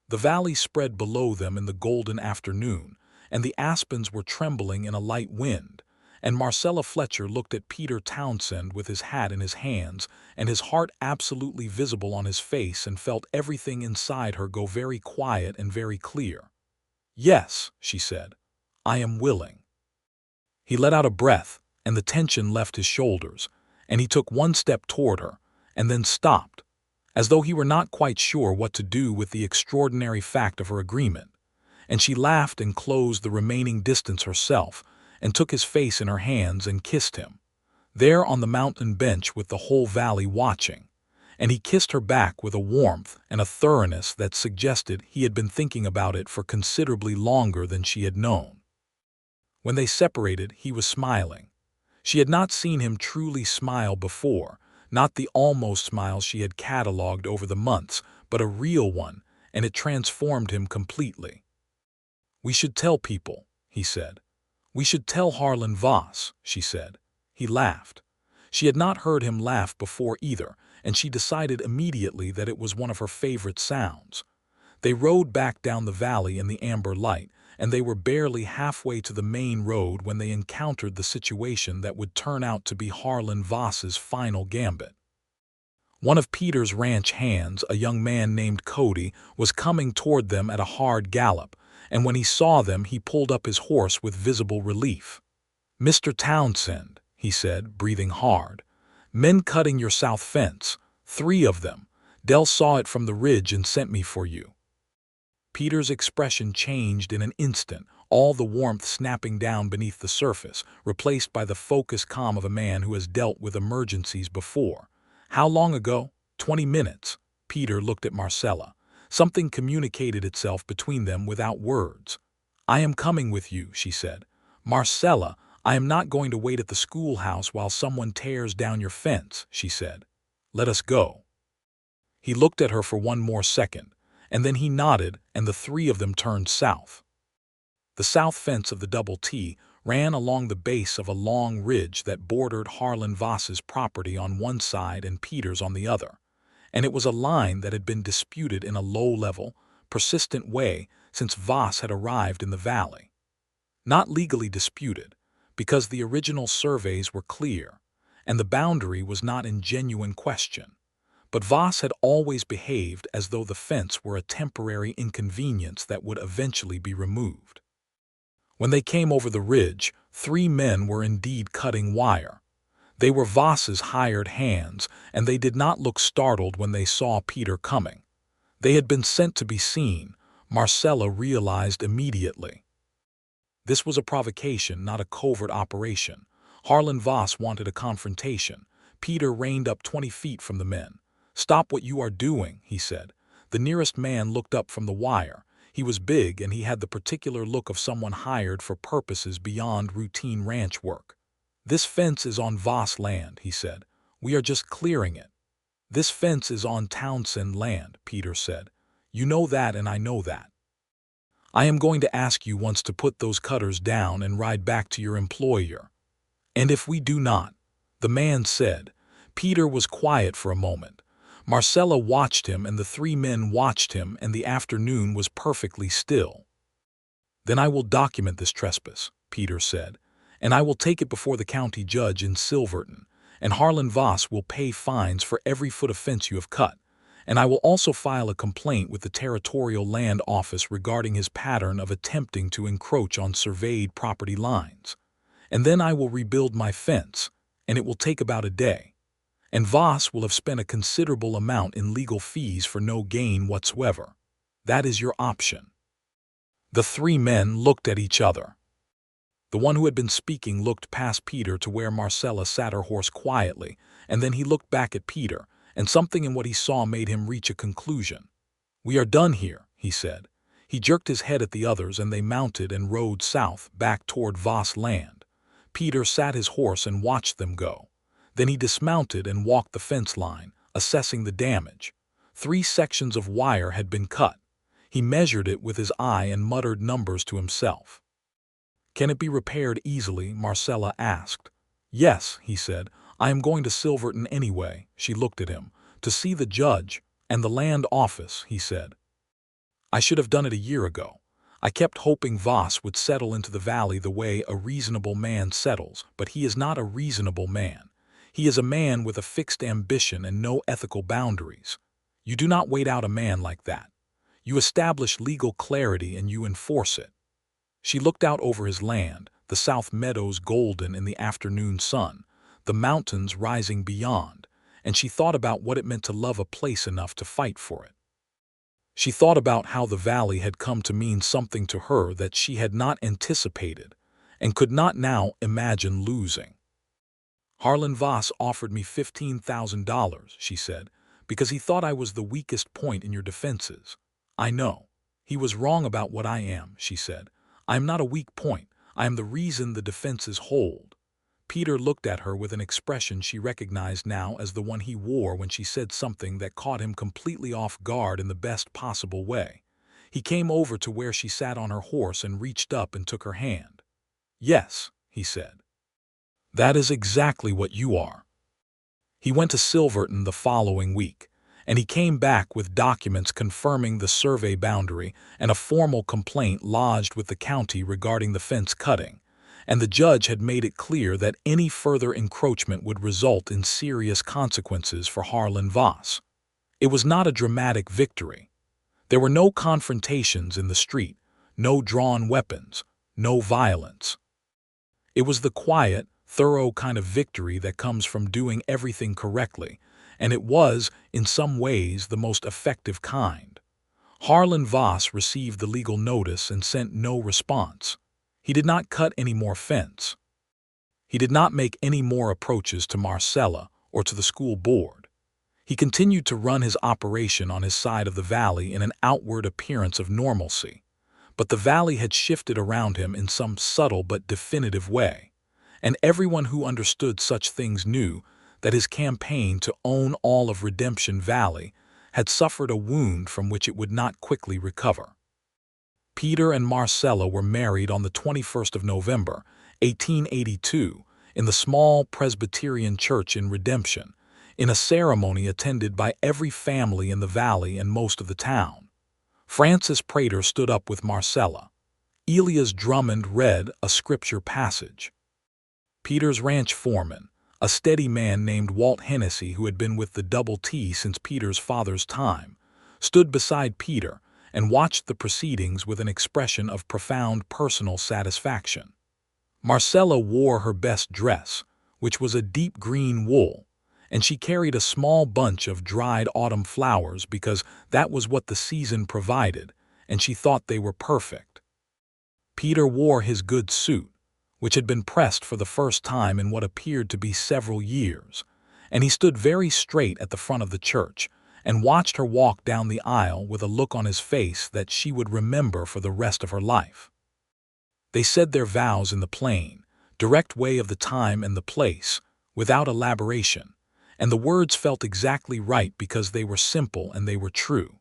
The valley spread below them in the golden afternoon, and the aspens were trembling in a light wind, and Marcella Fletcher looked at Peter Townsend with his hat in his hands and his heart absolutely visible on his face and felt everything inside her go very quiet and very clear. Yes, she said, I am willing. He let out a breath, and the tension left his shoulders, and he took one step toward her, and then stopped, as though he were not quite sure what to do with the extraordinary fact of her agreement, and she laughed and closed the remaining distance herself, and took his face in her hands and kissed him, there on the mountain bench with the whole valley watching, and he kissed her back with a warmth and a thoroughness that suggested he had been thinking about it for considerably longer than she had known. When they separated, he was smiling. She had not seen him truly smile before, not the almost smile she had catalogued over the months, but a real one, and it transformed him completely. We should tell people, he said. We should tell Harlan Voss, she said. He laughed. She had not heard him laugh before either, and she decided immediately that it was one of her favorite sounds. They rode back down the valley in the amber light, and they were barely halfway to the main road when they encountered the situation that would turn out to be Harlan Voss's final gambit. One of Peter's ranch hands, a young man named Cody, was coming toward them at a hard gallop, and when he saw them he pulled up his horse with visible relief. "Mr. Townsend," he said, breathing hard, "men cutting your south fence, 3 of them. Dell saw it from the ridge and sent me for you." Peter's expression changed in an instant, all the warmth snapping down beneath the surface, replaced by the focused calm of a man who has dealt with emergencies before. "How long ago?" 20 minutes. Peter looked at Marcella. Something communicated itself between them without words. "I am coming with you," she said. "Marcella, I am not going to wait at the schoolhouse while someone tears down your fence," she said. "Let us go." He looked at her for one more second, and then he nodded, and the 3 of them turned south. The south fence of the Double T ran along the base of a long ridge that bordered Harlan Voss's property on one side and Peter's on the other, and it was a line that had been disputed in a low-level, persistent way since Voss had arrived in the valley. Not legally disputed, because the original surveys were clear, and the boundary was not in genuine question. But Voss had always behaved as though the fence were a temporary inconvenience that would eventually be removed. When they came over the ridge, 3 men were indeed cutting wire. They were Voss's hired hands, and they did not look startled when they saw Peter coming. They had been sent to be seen, Marcella realized immediately. This was a provocation, not a covert operation. Harlan Voss wanted a confrontation. Peter reined up 20 feet from the men. "Stop what you are doing," he said. The nearest man looked up from the wire. He was big, and he had the particular look of someone hired for purposes beyond routine ranch work. "This fence is on Voss land," he said. "We are just clearing it." "This fence is on Townsend land," Peter said. "You know that and I know that. I am going to ask you once to put those cutters down and ride back to your employer." "And if we do not?" the man said. Peter was quiet for a moment. Marcella watched him and the 3 men watched him, and the afternoon was perfectly still. "Then I will document this trespass," Peter said, "and I will take it before the county judge in Silverton, and Harlan Voss will pay fines for every foot of fence you have cut, and I will also file a complaint with the Territorial Land Office regarding his pattern of attempting to encroach on surveyed property lines. And then I will rebuild my fence, and it will take about a day. And Voss will have spent a considerable amount in legal fees for no gain whatsoever. That is your option." The 3 men looked at each other. The one who had been speaking looked past Peter to where Marcella sat her horse quietly, and then he looked back at Peter, and something in what he saw made him reach a conclusion. "We are done here," he said. He jerked his head at the others, and they mounted and rode south, back toward Voss land. Peter sat his horse and watched them go. Then he dismounted and walked the fence line, assessing the damage. 3 sections of wire had been cut. He measured it with his eye and muttered numbers to himself. "Can it be repaired easily?" Marcella asked. "Yes," he said. "I am going to Silverton anyway." She looked at him. "To see the judge and the land office," he said. "I should have done it a year ago. I kept hoping Voss would settle into the valley the way a reasonable man settles, but he is not a reasonable man. He is a man with a fixed ambition and no ethical boundaries. You do not wait out a man like that. You establish legal clarity and you enforce it." She looked out over his land, the south meadows golden in the afternoon sun, the mountains rising beyond, and she thought about what it meant to love a place enough to fight for it. She thought about how the valley had come to mean something to her that she had not anticipated and could not now imagine losing. "Harlan Voss offered me $15,000, she said, "because he thought I was the weakest point in your defenses. I know. He was wrong about what I am," she said. "I am not a weak point. I am the reason the defenses hold." Peter looked at her with an expression she recognized now as the one he wore when she said something that caught him completely off guard in the best possible way. He came over to where she sat on her horse and reached up and took her hand. "Yes," he said. "That is exactly what you are." He went to Silverton the following week, and he came back with documents confirming the survey boundary and a formal complaint lodged with the county regarding the fence cutting, and the judge had made it clear that any further encroachment would result in serious consequences for Harlan Voss. It was not a dramatic victory. There were no confrontations in the street, no drawn weapons, no violence. It was the quiet, thorough kind of victory that comes from doing everything correctly, and it was, in some ways, the most effective kind. Harlan Voss received the legal notice and sent no response. He did not cut any more fence. He did not make any more approaches to Marcella or to the school board. He continued to run his operation on his side of the valley in an outward appearance of normalcy, but the valley had shifted around him in some subtle but definitive way, and everyone who understood such things knew that his campaign to own all of Redemption Valley had suffered a wound from which it would not quickly recover. Peter and Marcella were married on the 21st of November, 1882, in the small Presbyterian church in Redemption, in a ceremony attended by every family in the valley and most of the town. Francis Prater stood up with Marcella. Elias Drummond read a scripture passage. Peter's ranch foreman, a steady man named Walt Hennessy, who had been with the Double T since Peter's father's time, stood beside Peter and watched the proceedings with an expression of profound personal satisfaction. Marcella wore her best dress, which was a deep green wool, and she carried a small bunch of dried autumn flowers because that was what the season provided, and she thought they were perfect. Peter wore his good suit, which had been pressed for the first time in what appeared to be several years, and he stood very straight at the front of the church and watched her walk down the aisle with a look on his face that she would remember for the rest of her life. They said their vows in the plain, direct way of the time and the place, without elaboration, and the words felt exactly right because they were simple and they were true.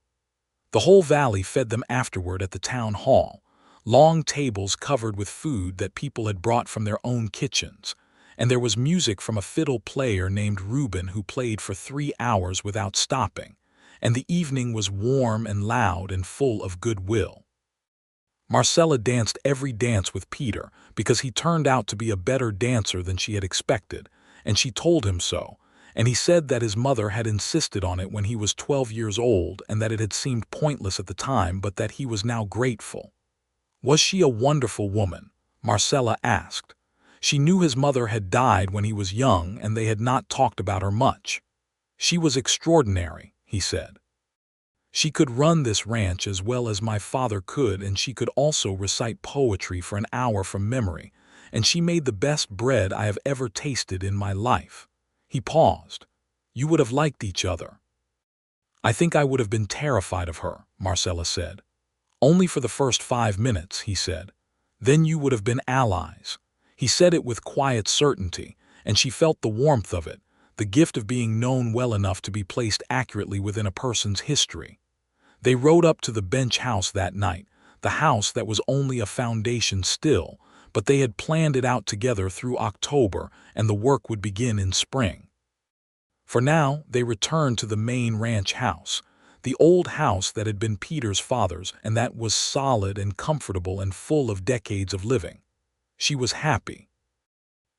The whole valley fed them afterward at the town hall, long tables covered with food that people had brought from their own kitchens, and there was music from a fiddle player named Reuben who played for 3 hours without stopping, and the evening was warm and loud and full of goodwill. Marcella danced every dance with Peter because he turned out to be a better dancer than she had expected, and she told him so, and he said that his mother had insisted on it when he was 12 years old and that it had seemed pointless at the time but that he was now grateful. Was she a wonderful woman? Marcella asked. She knew his mother had died when he was young and they had not talked about her much. She was extraordinary, he said. She could run this ranch as well as my father could, and she could also recite poetry for an hour from memory, and she made the best bread I have ever tasted in my life. He paused. You would have liked each other. I think I would have been terrified of her, Marcella said. Only for the first 5 minutes, he said. Then you would have been allies. He said it with quiet certainty, and she felt the warmth of it, the gift of being known well enough to be placed accurately within a person's history. They rode up to the bench house that night, the house that was only a foundation still, but they had planned it out together through October, and the work would begin in spring. For now, they returned to the main ranch house, the old house that had been Peter's father's and that was solid and comfortable and full of decades of living. She was happy.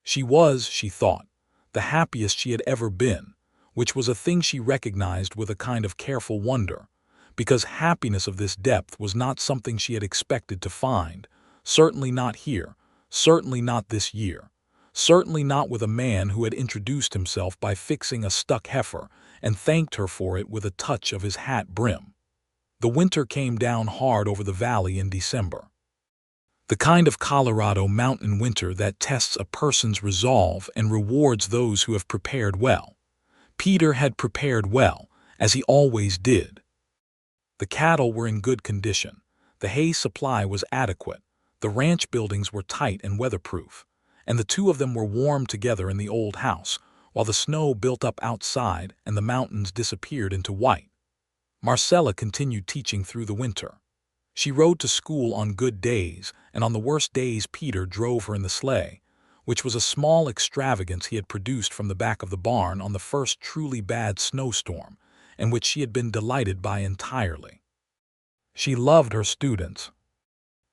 She was, she thought, the happiest she had ever been, which was a thing she recognized with a kind of careful wonder, because happiness of this depth was not something she had expected to find, certainly not here, certainly not this year, certainly not with a man who had introduced himself by fixing a stuck heifer and thanked her for it with a touch of his hat brim. The winter came down hard over the valley in December. The kind of Colorado mountain winter that tests a person's resolve and rewards those who have prepared well. Peter had prepared well, as he always did. The cattle were in good condition, the hay supply was adequate, the ranch buildings were tight and weatherproof, and the two of them were warm together in the old house, while the snow built up outside and the mountains disappeared into white. Marcella continued teaching through the winter. She rode to school on good days, and on the worst days Peter drove her in the sleigh, which was a small extravagance he had produced from the back of the barn on the first truly bad snowstorm, and which she had been delighted by entirely. She loved her students.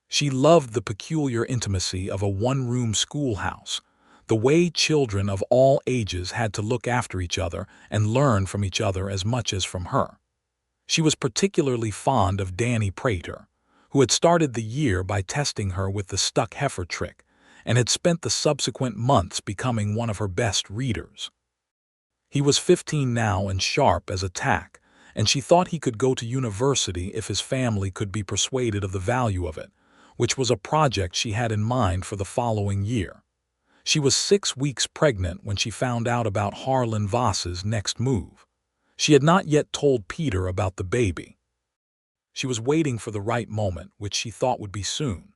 She loved the peculiar intimacy of a one-room schoolhouse, the way children of all ages had to look after each other and learn from each other as much as from her. She was particularly fond of Danny Prater, who had started the year by testing her with the stuck heifer trick and had spent the subsequent months becoming one of her best readers. He was 15 now and sharp as a tack, and she thought he could go to university if his family could be persuaded of the value of it, which was a project she had in mind for the following year. She was 6 weeks pregnant when she found out about Harlan Voss's next move. She had not yet told Peter about the baby. She was waiting for the right moment, which she thought would be soon.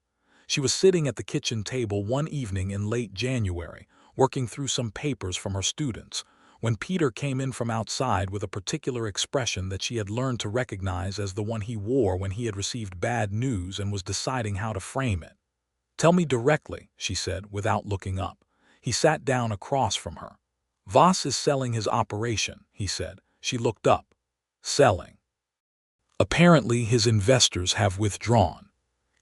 She was sitting at the kitchen table one evening in late January, working through some papers from her students, when Peter came in from outside with a particular expression that she had learned to recognize as the one he wore when he had received bad news and was deciding how to frame it. "Tell me directly," she said, without looking up. He sat down across from her. "Voss is selling his operation," he said. She looked up. "Selling." "Apparently his investors have withdrawn.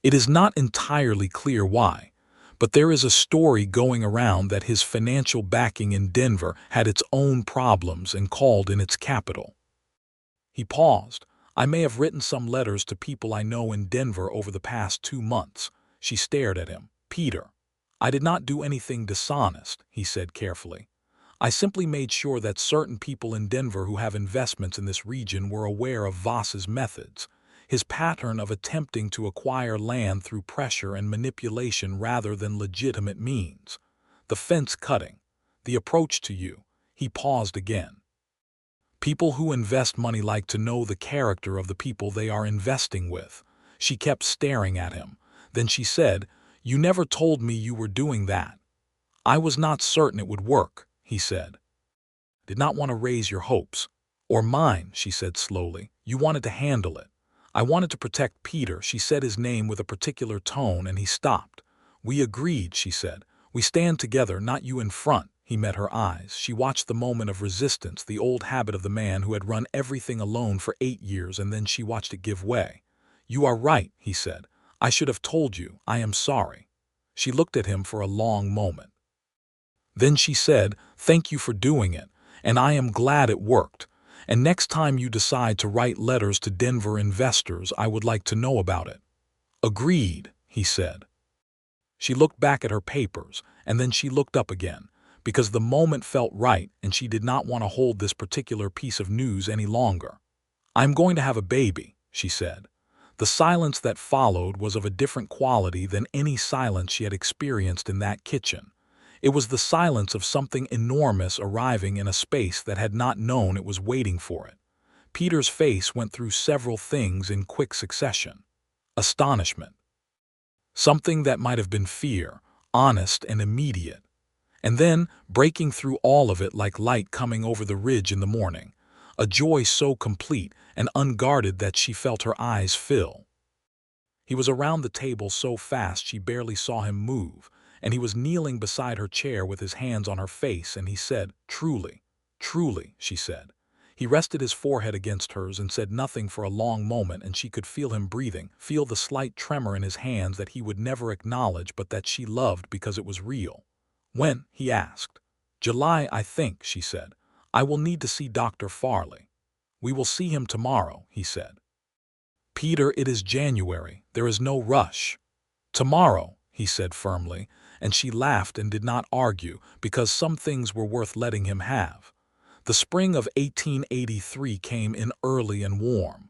It is not entirely clear why, but there is a story going around that his financial backing in Denver had its own problems and called in its capital." He paused. "I may have written some letters to people I know in Denver over the past 2 months." She stared at him. "Peter, I did not do anything dishonest," he said carefully. "I simply made sure that certain people in Denver who have investments in this region were aware of Voss's methods, his pattern of attempting to acquire land through pressure and manipulation rather than legitimate means. The fence cutting, the approach to you." He paused again. "People who invest money like to know the character of the people they are investing with." She kept staring at him. Then she said, "You never told me you were doing that." "I was not certain it would work," he said. "Did not want to raise your hopes." "Or mine," she said slowly. "You wanted to handle it. I wanted to protect Peter." She said his name with a particular tone, and he stopped. "We agreed," she said. "We stand together, not you in front." He met her eyes. She watched the moment of resistance, the old habit of the man who had run everything alone for 8 years, and then she watched it give way. "You are right," he said. "I should have told you. I am sorry." She looked at him for a long moment. Then she said, "Thank you for doing it, and I am glad it worked. And next time you decide to write letters to Denver investors, I would like to know about it." "Agreed," he said. She looked back at her papers, and then she looked up again, because the moment felt right and she did not want to hold this particular piece of news any longer. "I'm going to have a baby," she said. The silence that followed was of a different quality than any silence she had experienced in that kitchen. It was the silence of something enormous arriving in a space that had not known it was waiting for it. Peter's face went through several things in quick succession. A astonishment. Something that might have been fear, honest and immediate. And then, breaking through all of it like light coming over the ridge in the morning, a joy so complete and unguarded that she felt her eyes fill. He was around the table so fast she barely saw him move, and he was kneeling beside her chair with his hands on her face, and he said, "Truly, truly," she said. He rested his forehead against hers and said nothing for a long moment, and she could feel him breathing, feel the slight tremor in his hands that he would never acknowledge but that she loved because it was real. "When?" he asked. "July, I think," she said. "I will need to see Dr. Farley." "We will see him tomorrow," he said. "Peter, it is January. There is no rush." "Tomorrow," he said firmly, and she laughed and did not argue because some things were worth letting him have. The spring of 1883 came in early and warm.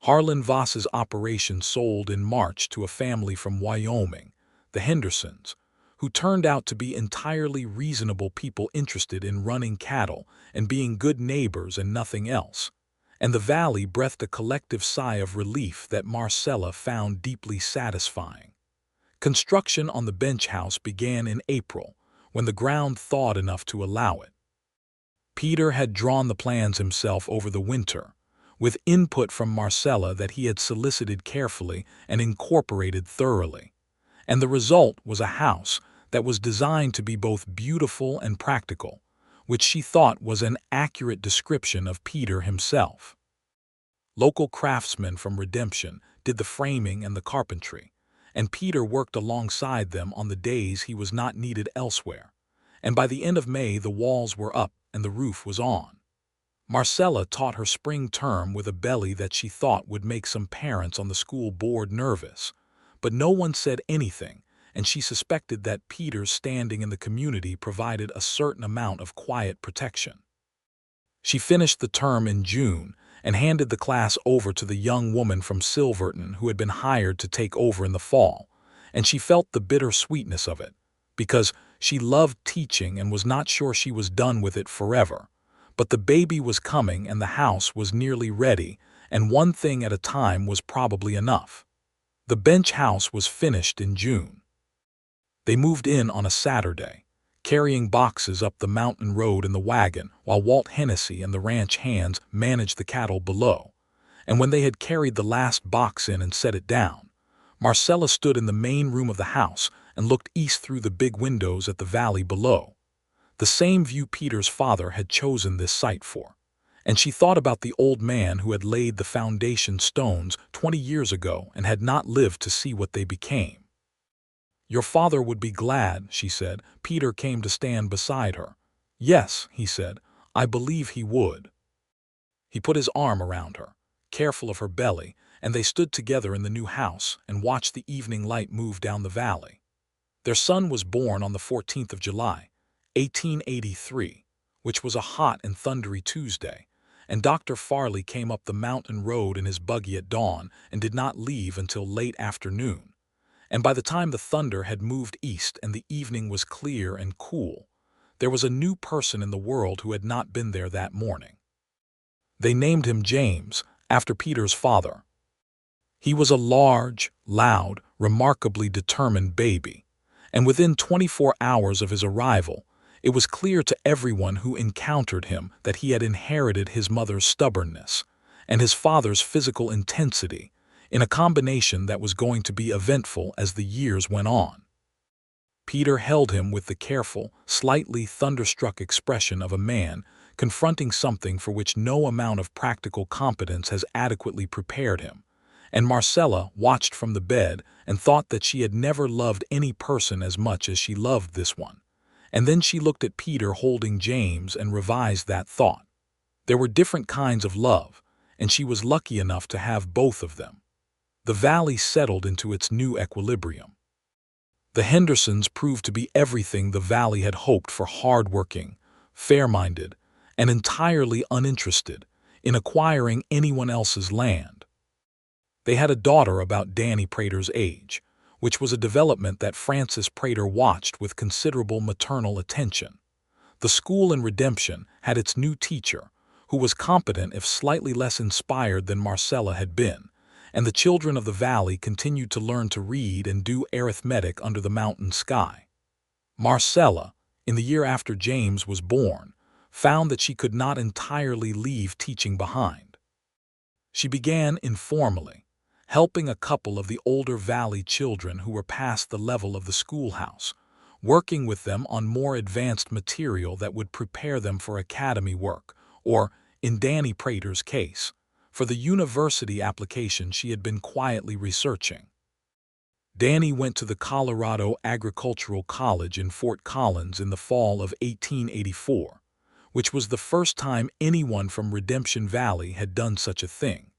Harlan Voss's operation sold in March to a family from Wyoming, the Hendersons, who turned out to be entirely reasonable people interested in running cattle and being good neighbors and nothing else. And the valley breathed a collective sigh of relief that Marcella found deeply satisfying. Construction on the bench house began in April, when the ground thawed enough to allow it. Peter had drawn the plans himself over the winter, with input from Marcella that he had solicited carefully and incorporated thoroughly. And the result was a house that was designed to be both beautiful and practical, which she thought was an accurate description of Peter himself. Local craftsmen from Redemption did the framing and the carpentry, and Peter worked alongside them on the days he was not needed elsewhere. And by the end of May the walls were up and the roof was on. Marcella taught her spring term with a belly that she thought would make some parents on the school board nervous, but no one said anything, and she suspected that Peter's standing in the community provided a certain amount of quiet protection. She finished the term in June and handed the class over to the young woman from Silverton who had been hired to take over in the fall, and she felt the bitter sweetness of it, because she loved teaching and was not sure she was done with it forever. But the baby was coming and the house was nearly ready, and one thing at a time was probably enough. The bench house was finished in June. They moved in on a Saturday, carrying boxes up the mountain road in the wagon while Walt Hennessy and the ranch hands managed the cattle below. And when they had carried the last box in and set it down, Marcella stood in the main room of the house and looked east through the big windows at the valley below. The same view Peter's father had chosen this site for. And she thought about the old man who had laid the foundation stones 20 years ago and had not lived to see what they became. "Your father would be glad," she said. Peter came to stand beside her. "Yes," he said, "I believe he would." He put his arm around her, careful of her belly, and they stood together in the new house and watched the evening light move down the valley. Their son was born on the 14th of July, 1883, which was a hot and thundery Tuesday, and Dr. Farley came up the mountain road in his buggy at dawn and did not leave until late afternoon. And by the time the thunder had moved east and the evening was clear and cool, there was a new person in the world who had not been there that morning. They named him James, after Peter's father. He was a large, loud, remarkably determined baby, and within 24 hours of his arrival, it was clear to everyone who encountered him that he had inherited his mother's stubbornness and his father's physical intensity in a combination that was going to be eventful as the years went on. Peter held him with the careful, slightly thunderstruck expression of a man confronting something for which no amount of practical competence has adequately prepared him, and Marcella watched from the bed and thought that she had never loved any person as much as she loved this one. And then she looked at Peter holding James and revised that thought. There were different kinds of love, and she was lucky enough to have both of them. The valley settled into its new equilibrium. The Hendersons proved to be everything the valley had hoped for: hard-working, fair-minded, and entirely uninterested in acquiring anyone else's land. They had a daughter about Danny Prater's age, which was a development that Francis Prater watched with considerable maternal attention. The school in Redemption had its new teacher, who was competent if slightly less inspired than Marcella had been, and the children of the valley continued to learn to read and do arithmetic under the mountain sky. Marcella, in the year after James was born, found that she could not entirely leave teaching behind. She began informally, helping a couple of the older valley children who were past the level of the schoolhouse, working with them on more advanced material that would prepare them for academy work, or, in Danny Prater's case, for the university application she had been quietly researching. Danny went to the Colorado Agricultural College in Fort Collins in the fall of 1884, which was the first time anyone from Redemption Valley had done such a thing.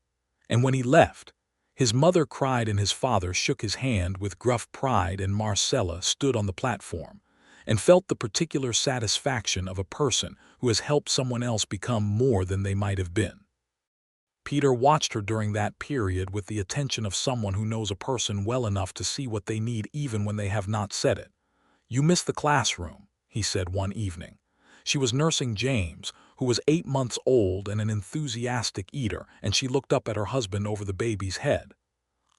And when he left, his mother cried and his father shook his hand with gruff pride, and Marcella stood on the platform and felt the particular satisfaction of a person who has helped someone else become more than they might have been. Peter watched her during that period with the attention of someone who knows a person well enough to see what they need even when they have not said it. "You miss the classroom," he said one evening. She was nursing James, who was 8 months old and an enthusiastic eater, and she looked up at her husband over the baby's head.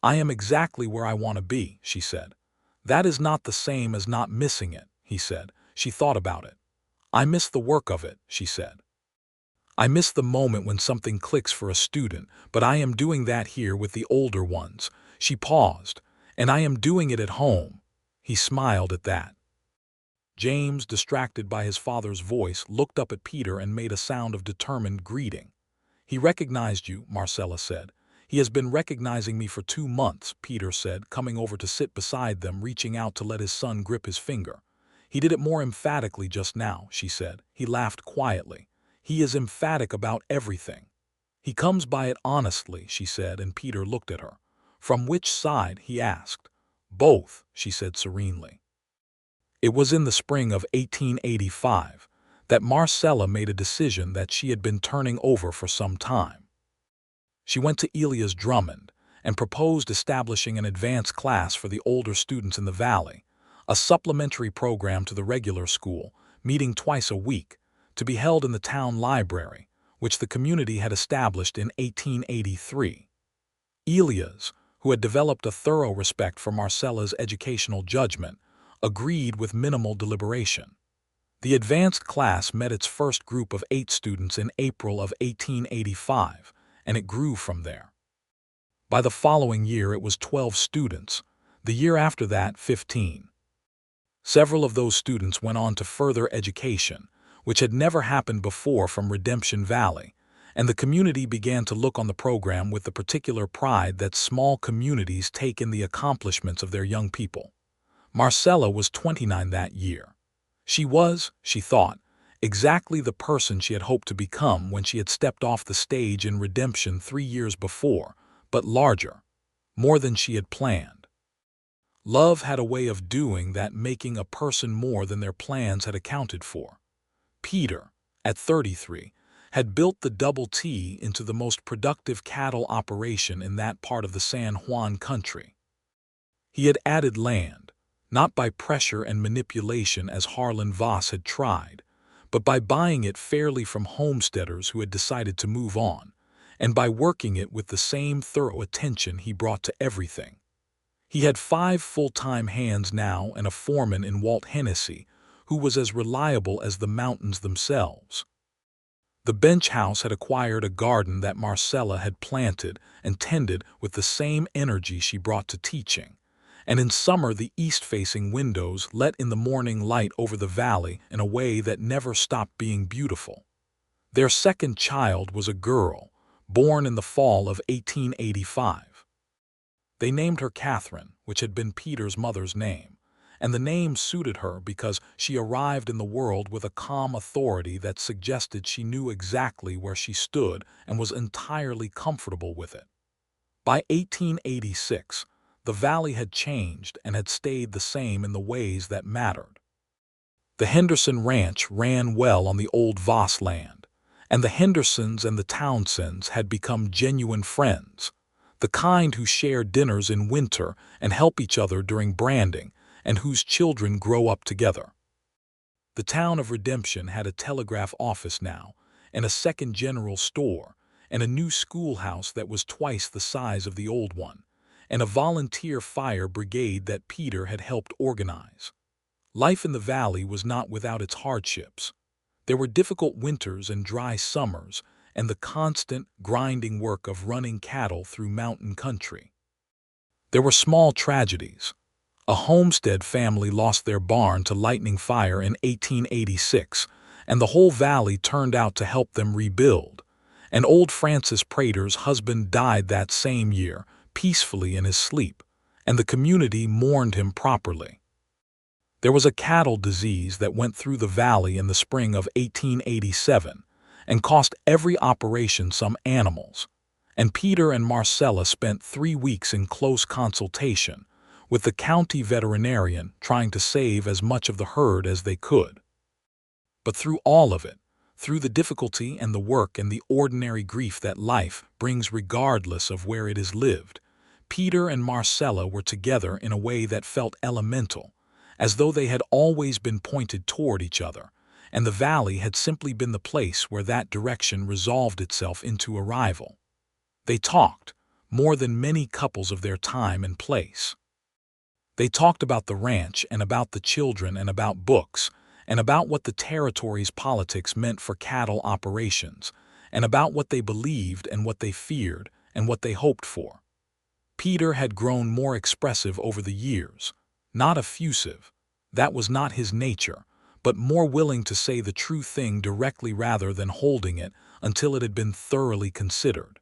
"I am exactly where I want to be," she said. "That is not the same as not missing it," he said. She thought about it. "I miss the work of it," she said. "I miss the moment when something clicks for a student, but I am doing that here with the older ones." She paused. "And I am doing it at home." He smiled at that. James, distracted by his father's voice, looked up at Peter and made a sound of determined greeting. "He recognized you," Marcella said. "He has been recognizing me for 2 months," Peter said, coming over to sit beside them, reaching out to let his son grip his finger. "He did it more emphatically just now," she said. He laughed quietly. "He is emphatic about everything." "He comes by it honestly," she said, and Peter looked at her. "From which side?" he asked. "Both," she said serenely. It was in the spring of 1885 that Marcella made a decision that she had been turning over for some time. She went to Elias Drummond and proposed establishing an advanced class for the older students in the valley, a supplementary program to the regular school, meeting twice a week, to be held in the town library, which the community had established in 1883. Elias, who had developed a thorough respect for Marcella's educational judgment, agreed with minimal deliberation. The advanced class met its first group of 8 students in April of 1885, and it grew from there. By the following year it was 12 students, the year after that 15. Several of those students went on to further education, which had never happened before from Redemption Valley, and the community began to look on the program with the particular pride that small communities take in the accomplishments of their young people. Marcella was 29 that year. She was, she thought, exactly the person she had hoped to become when she had stepped off the stage in Redemption 3 years before, but larger, more than she had planned. Love had a way of doing that, making a person more than their plans had accounted for. Peter, at 33, had built the Double T into the most productive cattle operation in that part of the San Juan country. He had added land, not by pressure and manipulation as Harlan Voss had tried, but by buying it fairly from homesteaders who had decided to move on, and by working it with the same thorough attention he brought to everything. He had 5 full-time hands now and a foreman in Walt Hennessy, who was as reliable as the mountains themselves. The bench house had acquired a garden that Marcella had planted and tended with the same energy she brought to teaching, and in summer the east-facing windows let in the morning light over the valley in a way that never stopped being beautiful. Their second child was a girl, born in the fall of 1885. They named her Catherine, which had been Peter's mother's name, and the name suited her because she arrived in the world with a calm authority that suggested she knew exactly where she stood and was entirely comfortable with it. By 1886, the valley had changed and had stayed the same in the ways that mattered. The Henderson Ranch ran well on the old Voss land, and the Hendersons and the Townsends had become genuine friends, the kind who share dinners in winter and help each other during branding, and whose children grow up together. The town of Redemption had a telegraph office now, and a second general store, and a new schoolhouse that was twice the size of the old one, and a volunteer fire brigade that Peter had helped organize. Life in the valley was not without its hardships. There were difficult winters and dry summers, and the constant, grinding work of running cattle through mountain country. There were small tragedies. A Homestead family lost their barn to lightning fire in 1886, and the whole valley turned out to help them rebuild. And old Francis Prater's husband died that same year, peacefully in his sleep, and the community mourned him properly. There was a cattle disease that went through the valley in the spring of 1887 and cost every operation some animals, and Peter and Marcella spent 3 weeks in close consultation with the county veterinarian trying to save as much of the herd as they could. But through all of it, through the difficulty and the work and the ordinary grief that life brings regardless of where it is lived, Peter and Marcella were together in a way that felt elemental, as though they had always been pointed toward each other, and the valley had simply been the place where that direction resolved itself into a rival. They talked, more than many couples of their time and place. They talked about the ranch and about the children and about books, and about what the territory's politics meant for cattle operations, and about what they believed and what they feared and what they hoped for. Peter had grown more expressive over the years, not effusive, that was not his nature, but more willing to say the true thing directly rather than holding it until it had been thoroughly considered.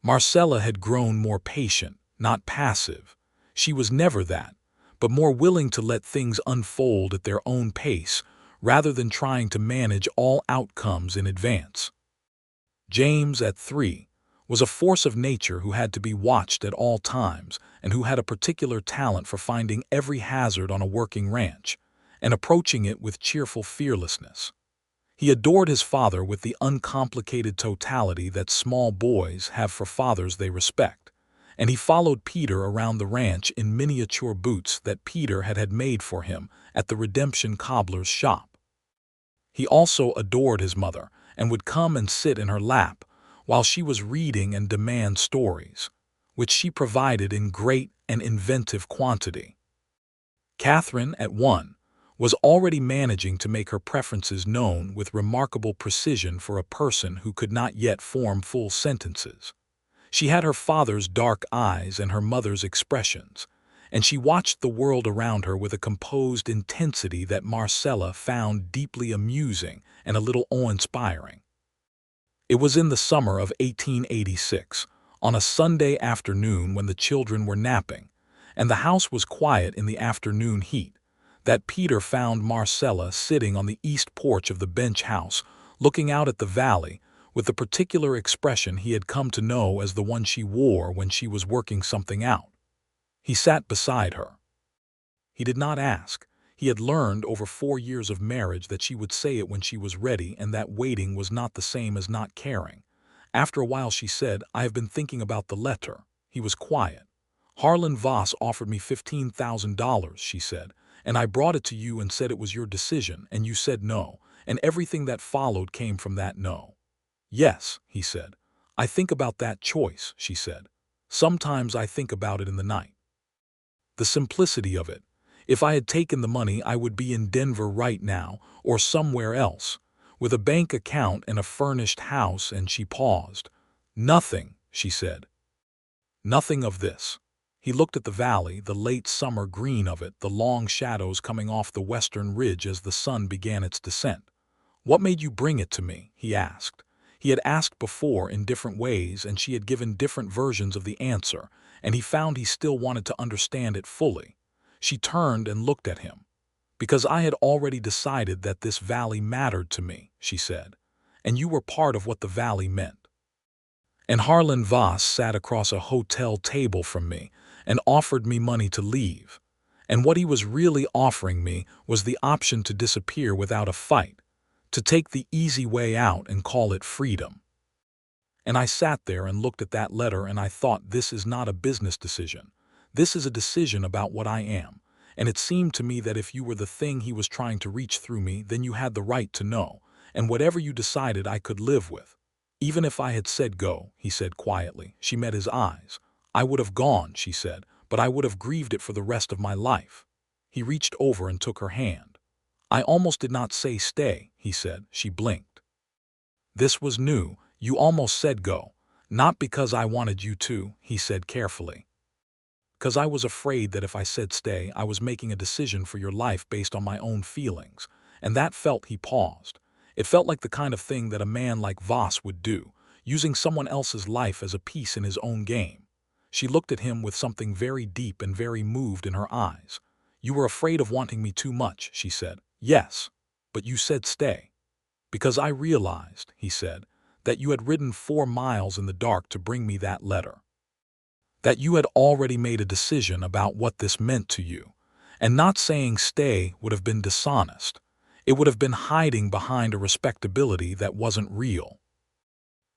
Marcella had grown more patient, not passive. She was never that, but more willing to let things unfold at their own pace rather than trying to manage all outcomes in advance. James, at 3, was a force of nature who had to be watched at all times and who had a particular talent for finding every hazard on a working ranch and approaching it with cheerful fearlessness. He adored his father with the uncomplicated totality that small boys have for fathers they respect, and he followed Peter around the ranch in miniature boots that Peter had made for him at the Redemption cobbler's shop. He also adored his mother and would come and sit in her lap while she was reading and demand stories, which she provided in great and inventive quantity. Catherine, at 1, was already managing to make her preferences known with remarkable precision for a person who could not yet form full sentences. She had her father's dark eyes and her mother's expressions, and she watched the world around her with a composed intensity that Marcella found deeply amusing and a little awe-inspiring. It was in the summer of 1886, on a Sunday afternoon when the children were napping, and the house was quiet in the afternoon heat, that Peter found Marcella sitting on the east porch of the bench house, looking out at the valley, with the particular expression he had come to know as the one she wore when she was working something out. He sat beside her. He did not ask. He had learned over 4 years of marriage that she would say it when she was ready and that waiting was not the same as not caring. After a while she said, "I have been thinking about the letter." He was quiet. "Harlan Voss offered me $15,000, she said, "and I brought it to you and said it was your decision, and you said no, and everything that followed came from that no." "Yes," he said. "I think about that choice," she said. "Sometimes I think about it in the night." The simplicity of it. If I had taken the money, I would be in Denver right now, or somewhere else, with a bank account and a furnished house, and she paused. "Nothing," she said. "Nothing of this." He looked at the valley, the late summer green of it, the long shadows coming off the western ridge as the sun began its descent. "What made you bring it to me?" he asked. He had asked before in different ways, and she had given different versions of the answer, and he found he still wanted to understand it fully. She turned and looked at him. "Because I had already decided that this valley mattered to me," she said, "and you were part of what the valley meant." And Harlan Voss sat across a hotel table from me and offered me money to leave. And what he was really offering me was the option to disappear without a fight, to take the easy way out and call it freedom. And I sat there and looked at that letter and I thought, this is not a business decision. This is a decision about what I am. And it seemed to me that if you were the thing he was trying to reach through me, then you had the right to know. And whatever you decided I could live with. Even if I had said go, he said quietly. She met his eyes. I would have gone, she said, but I would have grieved it for the rest of my life. He reached over and took her hand. I almost did not say stay, he said. She blinked. This was new. You almost said go. Not because I wanted you to, he said carefully. Because I was afraid that if I said stay, I was making a decision for your life based on my own feelings. And that felt, he paused. It felt like the kind of thing that a man like Voss would do, using someone else's life as a piece in his own game. She looked at him with something very deep and very moved in her eyes. You were afraid of wanting me too much, she said. Yes, but you said stay. Because I realized, he said, that you had ridden 4 miles in the dark to bring me that letter. That you had already made a decision about what this meant to you. And not saying stay would have been dishonest. It would have been hiding behind a respectability that wasn't real.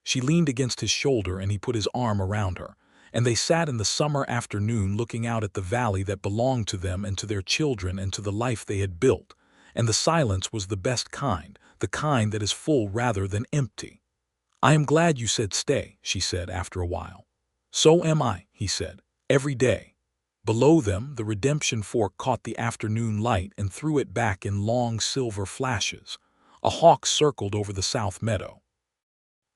She leaned against his shoulder and he put his arm around her, and they sat in the summer afternoon looking out at the valley that belonged to them and to their children and to the life they had built. And the silence was the best kind, the kind that is full rather than empty. I am glad you said stay, she said after a while. So am I, he said, every day. Below them, the redemption fork caught the afternoon light and threw it back in long silver flashes. A hawk circled over the south meadow.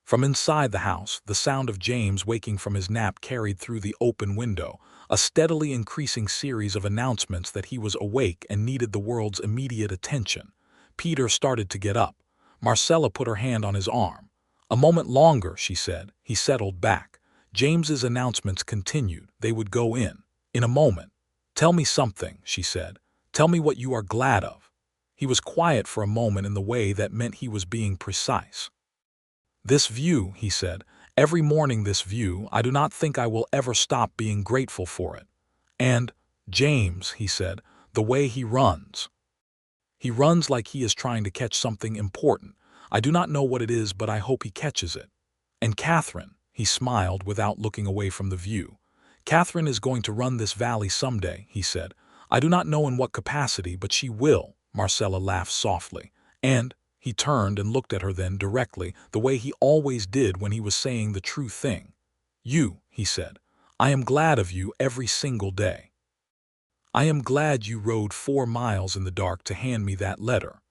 From inside the house, the sound of James waking from his nap carried through the open window, a steadily increasing series of announcements that he was awake and needed the world's immediate attention. Peter started to get up. Marcella put her hand on his arm. A moment longer, she said. He settled back. James's announcements continued. They would go in a moment. Tell me something, she said. Tell me what you are glad of. He was quiet for a moment in the way that meant he was being precise. This view, he said, every morning this view, I do not think I will ever stop being grateful for it. And, James, he said, the way he runs. He runs like he is trying to catch something important. I do not know what it is, but I hope he catches it. And Catherine, he smiled without looking away from the view. Catherine is going to run this valley someday, he said. I do not know in what capacity, but she will. Marcella laughed softly. And, he turned and looked at her then directly, the way he always did when he was saying the true thing. You, he said, I am glad of you every single day. I am glad you rode 4 miles in the dark to hand me that letter.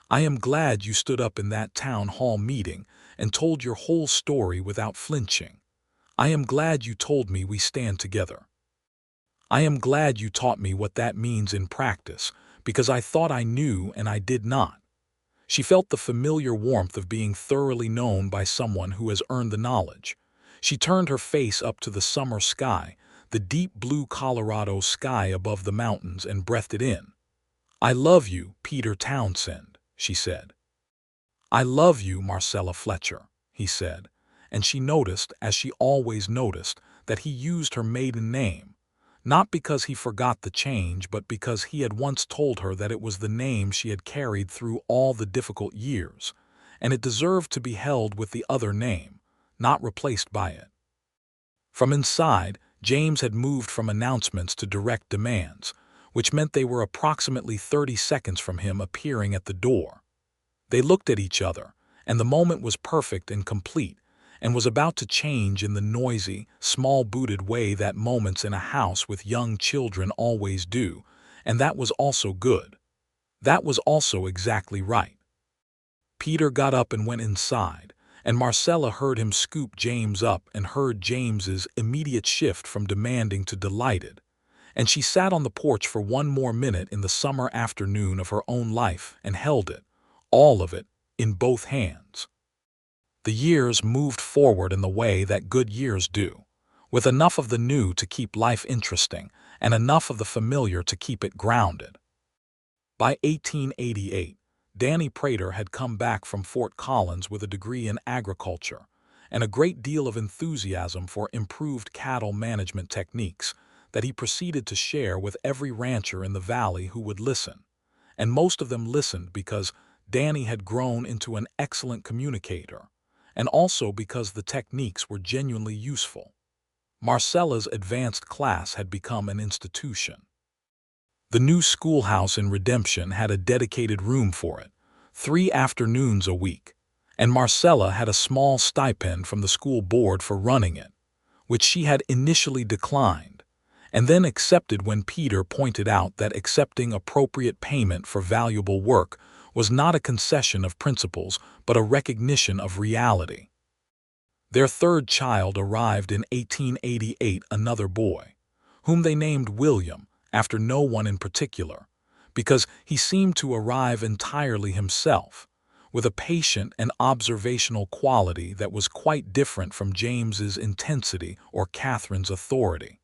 I am glad you stood up in that town hall meeting and told your whole story without flinching. I am glad you told me we stand together. I am glad you taught me what that means in practice, because I thought I knew and I did not. She felt the familiar warmth of being thoroughly known by someone who has earned the knowledge. She turned her face up to the summer sky, the deep blue Colorado sky above the mountains, and breathed it in. I love you, Peter Townsend, she said. I love you, Marcella Fletcher, he said, and she noticed, as she always noticed, that he used her maiden name. Not because he forgot the change, but because he had once told her that it was the name she had carried through all the difficult years, and it deserved to be held with the other name, not replaced by it. From inside, James had moved from announcements to direct demands, which meant they were approximately 30 seconds from him appearing at the door. They looked at each other, and the moment was perfect and complete, and was about to change in the noisy, small-booted way that moments in a house with young children always do, and that was also good. That was also exactly right. Peter got up and went inside, and Marcella heard him scoop James up and heard James's immediate shift from demanding to delighted, and she sat on the porch for 1 more minute in the summer afternoon of her own life and held it, all of it, in both hands. The years moved forward in the way that good years do, with enough of the new to keep life interesting and enough of the familiar to keep it grounded. By 1888, Danny Prater had come back from Fort Collins with a degree in agriculture and a great deal of enthusiasm for improved cattle management techniques that he proceeded to share with every rancher in the valley who would listen. And most of them listened because Danny had grown into an excellent communicator, and also because the techniques were genuinely useful. Marcella's advanced class had become an institution. The new schoolhouse in Redemption had a dedicated room for it, 3 afternoons a week, and Marcella had a small stipend from the school board for running it, which she had initially declined, and then accepted when Peter pointed out that accepting appropriate payment for valuable work was not a concession of principles but a recognition of reality. Their third child arrived in 1888, another boy, whom they named William, after no one in particular, because he seemed to arrive entirely himself, with a patient and observational quality that was quite different from James's intensity or Catherine's authority.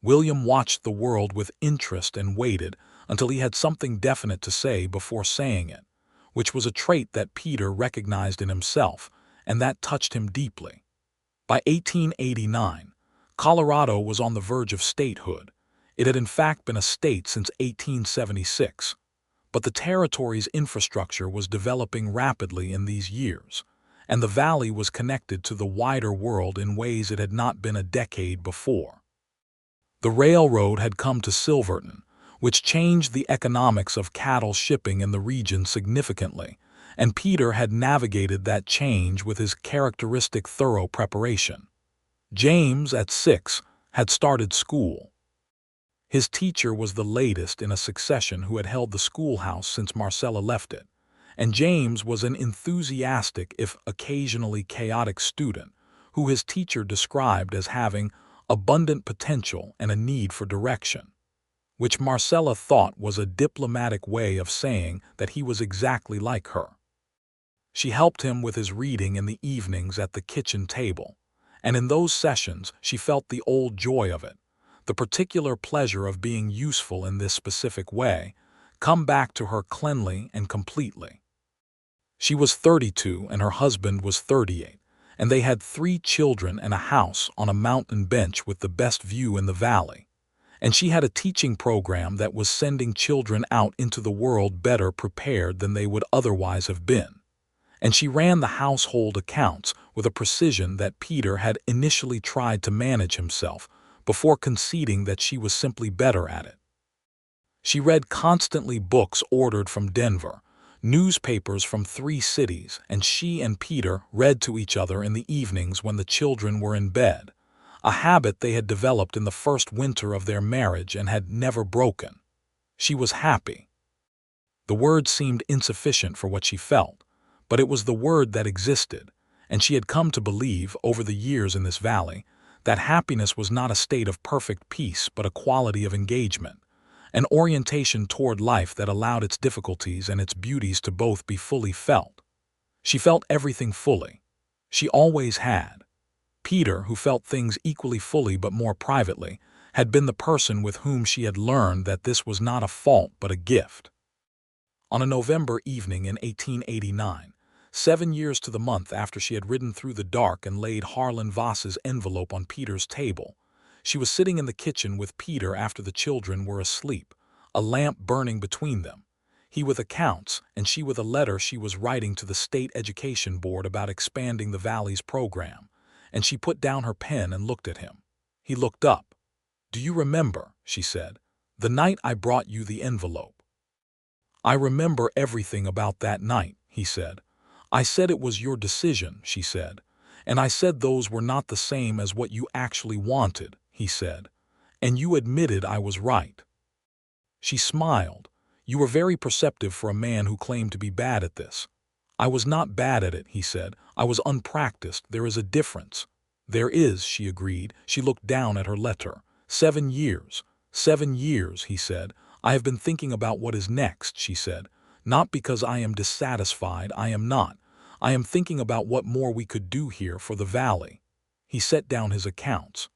William watched the world with interest and waited until he had something definite to say before saying it, which was a trait that Peter recognized in himself, and that touched him deeply. By 1889, Colorado was on the verge of statehood. It had in fact been a state since 1876, but the territory's infrastructure was developing rapidly in these years, and the valley was connected to the wider world in ways it had not been a decade before. The railroad had come to Silverton, which changed the economics of cattle shipping in the region significantly, and Peter had navigated that change with his characteristic thorough preparation. James, at 6, had started school. His teacher was the latest in a succession who had held the schoolhouse since Marcella left it, and James was an enthusiastic, if occasionally chaotic student, who his teacher described as having abundant potential and a need for direction, which Marcella thought was a diplomatic way of saying that he was exactly like her. She helped him with his reading in the evenings at the kitchen table, and in those sessions she felt the old joy of it, the particular pleasure of being useful in this specific way, come back to her cleanly and completely. She was 32 and her husband was 38, and they had 3 children and a house on a mountain bench with the best view in the valley, and she had a teaching program that was sending children out into the world better prepared than they would otherwise have been. And she ran the household accounts with a precision that Peter had initially tried to manage himself before conceding that she was simply better at it. She read constantly books ordered from Denver, newspapers from 3 cities, and she and Peter read to each other in the evenings when the children were in bed, a habit they had developed in the first winter of their marriage and had never broken. She was happy. The word seemed insufficient for what she felt, but it was the word that existed, and she had come to believe, over the years in this valley, that happiness was not a state of perfect peace but a quality of engagement, an orientation toward life that allowed its difficulties and its beauties to both be fully felt. She felt everything fully. She always had. Peter, who felt things equally fully but more privately, had been the person with whom she had learned that this was not a fault but a gift. On a November evening in 1889, 7 years to the month after she had ridden through the dark and laid Harlan Voss's envelope on Peter's table, she was sitting in the kitchen with Peter after the children were asleep, a lamp burning between them, he with accounts and she with a letter she was writing to the state education board about expanding the valley's program, and she put down her pen and looked at him. He looked up. "Do you remember," she said, "the night I brought you the envelope?" "I remember everything about that night," he said. "I said it was your decision," she said, "and I said those were not the same as what you actually wanted," he said, "and you admitted I was right." She smiled. "You were very perceptive for a man who claimed to be bad at this." "I was not bad at it," he said. "I was unpracticed. There is a difference." "There is," she agreed. She looked down at her letter. 7 years. 7 years," he said. "I have been thinking about what is next," she said. "Not because I am dissatisfied, I am not. I am thinking about what more we could do here for the valley." He set down his accounts.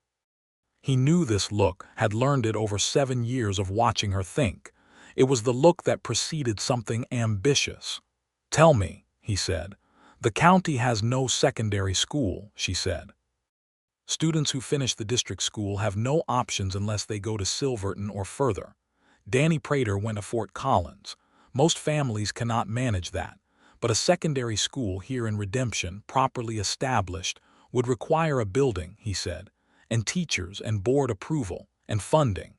He knew this look, had learned it over 7 years of watching her think. It was the look that preceded something ambitious. "Tell me," he said. "The county has no secondary school," she said. "Students who finish the district school have no options unless they go to Silverton or further. Danny Prater went to Fort Collins. Most families cannot manage that, but a secondary school here in Redemption, properly established, would require a building," he said, "and teachers and board approval and funding."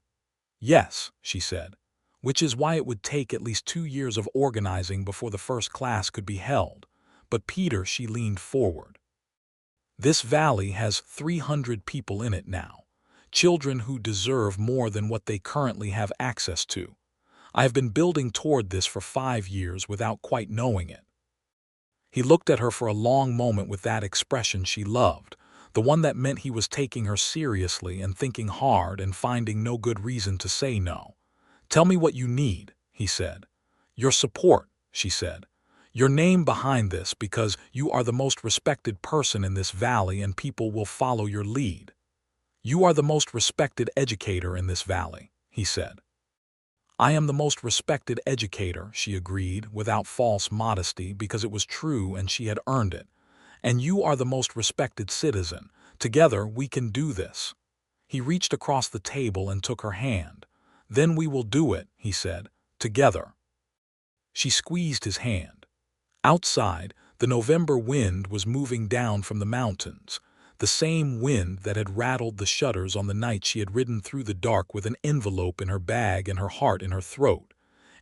"Yes," she said, "which is why it would take at least 2 years of organizing before the first class could be held. But Peter, she leaned forward. This valley has 300 people in it now, children who deserve more than what they currently have access to. I have been building toward this for 5 years without quite knowing it. He looked at her for a long moment with that expression she loved, the one that meant he was taking her seriously and thinking hard and finding no good reason to say no. "Tell me what you need," he said. "Your support," she said. "Your name behind this, because you are the most respected person in this valley and people will follow your lead." "You are the most respected educator in this valley," he said. "I am the most respected educator," she agreed, without false modesty, because it was true and she had earned it. "And you are the most respected citizen. Together we can do this." He reached across the table and took her hand. "Then we will do it," he said, "together." She squeezed his hand. Outside, the November wind was moving down from the mountains, the same wind that had rattled the shutters on the night she had ridden through the dark with an envelope in her bag and her heart in her throat,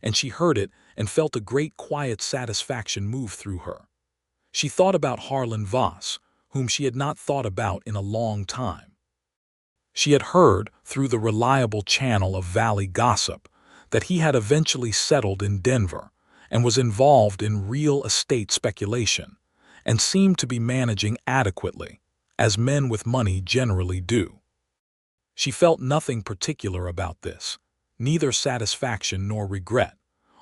and she heard it and felt a great quiet satisfaction move through her. She thought about Harlan Voss, whom she had not thought about in a long time. She had heard, through the reliable channel of valley gossip, that he had eventually settled in Denver and was involved in real estate speculation, and seemed to be managing adequately, as men with money generally do. She felt nothing particular about this, neither satisfaction nor regret,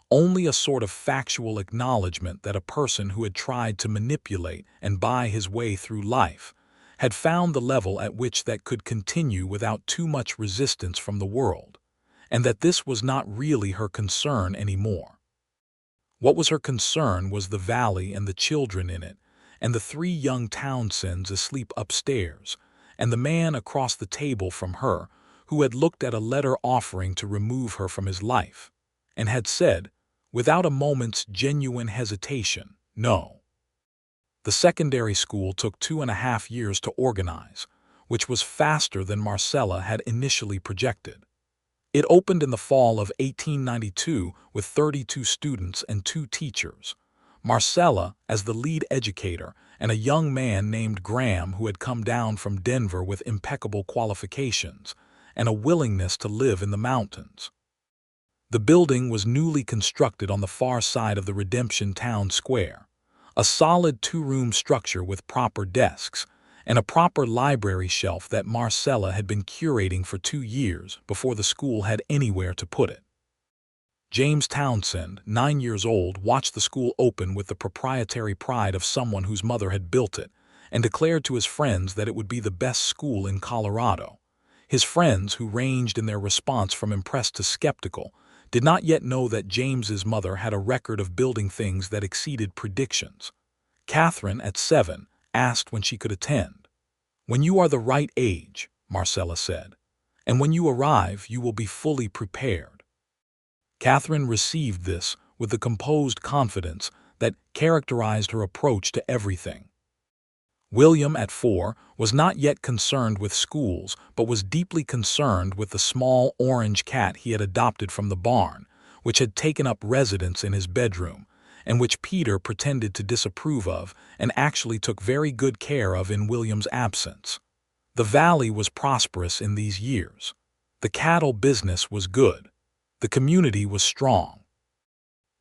only a sort of factual acknowledgement that a person who had tried to manipulate and buy his way through life had found the level at which that could continue without too much resistance from the world, and that this was not really her concern anymore. What was her concern was the valley and the children in it, and the 3 young Townsends asleep upstairs, and the man across the table from her who had looked at a letter offering to remove her from his life, and had said, without a moment's genuine hesitation, no. The secondary school took 2.5 years to organize, which was faster than Marcella had initially projected. It opened in the fall of 1892 with 32 students and 2 teachers, Marcella as the lead educator and a young man named Graham who had come down from Denver with impeccable qualifications and a willingness to live in the mountains. The building was newly constructed on the far side of the Redemption Town Square, a solid 2-room structure with proper desks, and a proper library shelf that Marcella had been curating for 2 years before the school had anywhere to put it. James Townsend, 9 years old, watched the school open with the proprietary pride of someone whose mother had built it, and declared to his friends that it would be the best school in Colorado. His friends, who ranged in their response from impressed to skeptical, did not yet know that James's mother had a record of building things that exceeded predictions. Catherine, at 7, asked when she could attend. "When you are the right age," Marcella said, "and when you arrive you will be fully prepared." Catherine received this with the composed confidence that characterized her approach to everything. William, at 4, was not yet concerned with schools, but was deeply concerned with the small orange cat he had adopted from the barn, which had taken up residence in his bedroom, and which Peter pretended to disapprove of and actually took very good care of in William's absence. The valley was prosperous in these years. The cattle business was good. The community was strong.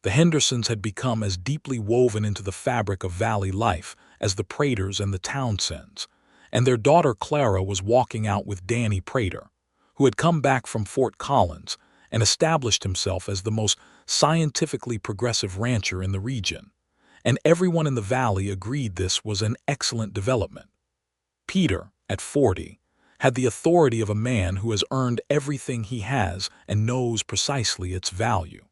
The Hendersons had become as deeply woven into the fabric of valley life as the Praters and the Townsends, and their daughter Clara was walking out with Danny Prater, who had come back from Fort Collins and established himself as the most scientifically progressive rancher in the region, and everyone in the valley agreed this was an excellent development. Peter, at 40, had the authority of a man who has earned everything he has and knows precisely its value.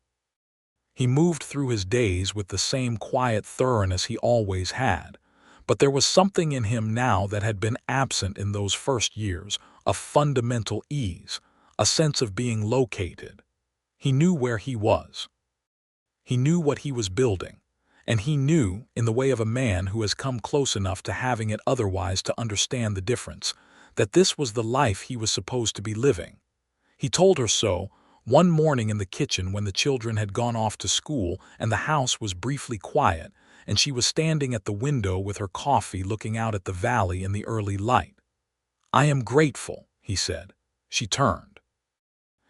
He moved through his days with the same quiet thoroughness he always had, but there was something in him now that had been absent in those first years, a fundamental ease, a sense of being located. He knew where he was. He knew what he was building, and he knew, in the way of a man who has come close enough to having it otherwise to understand the difference, that this was the life he was supposed to be living. He told her so one morning in the kitchen when the children had gone off to school and the house was briefly quiet, and she was standing at the window with her coffee looking out at the valley in the early light. "I am grateful," he said. She turned.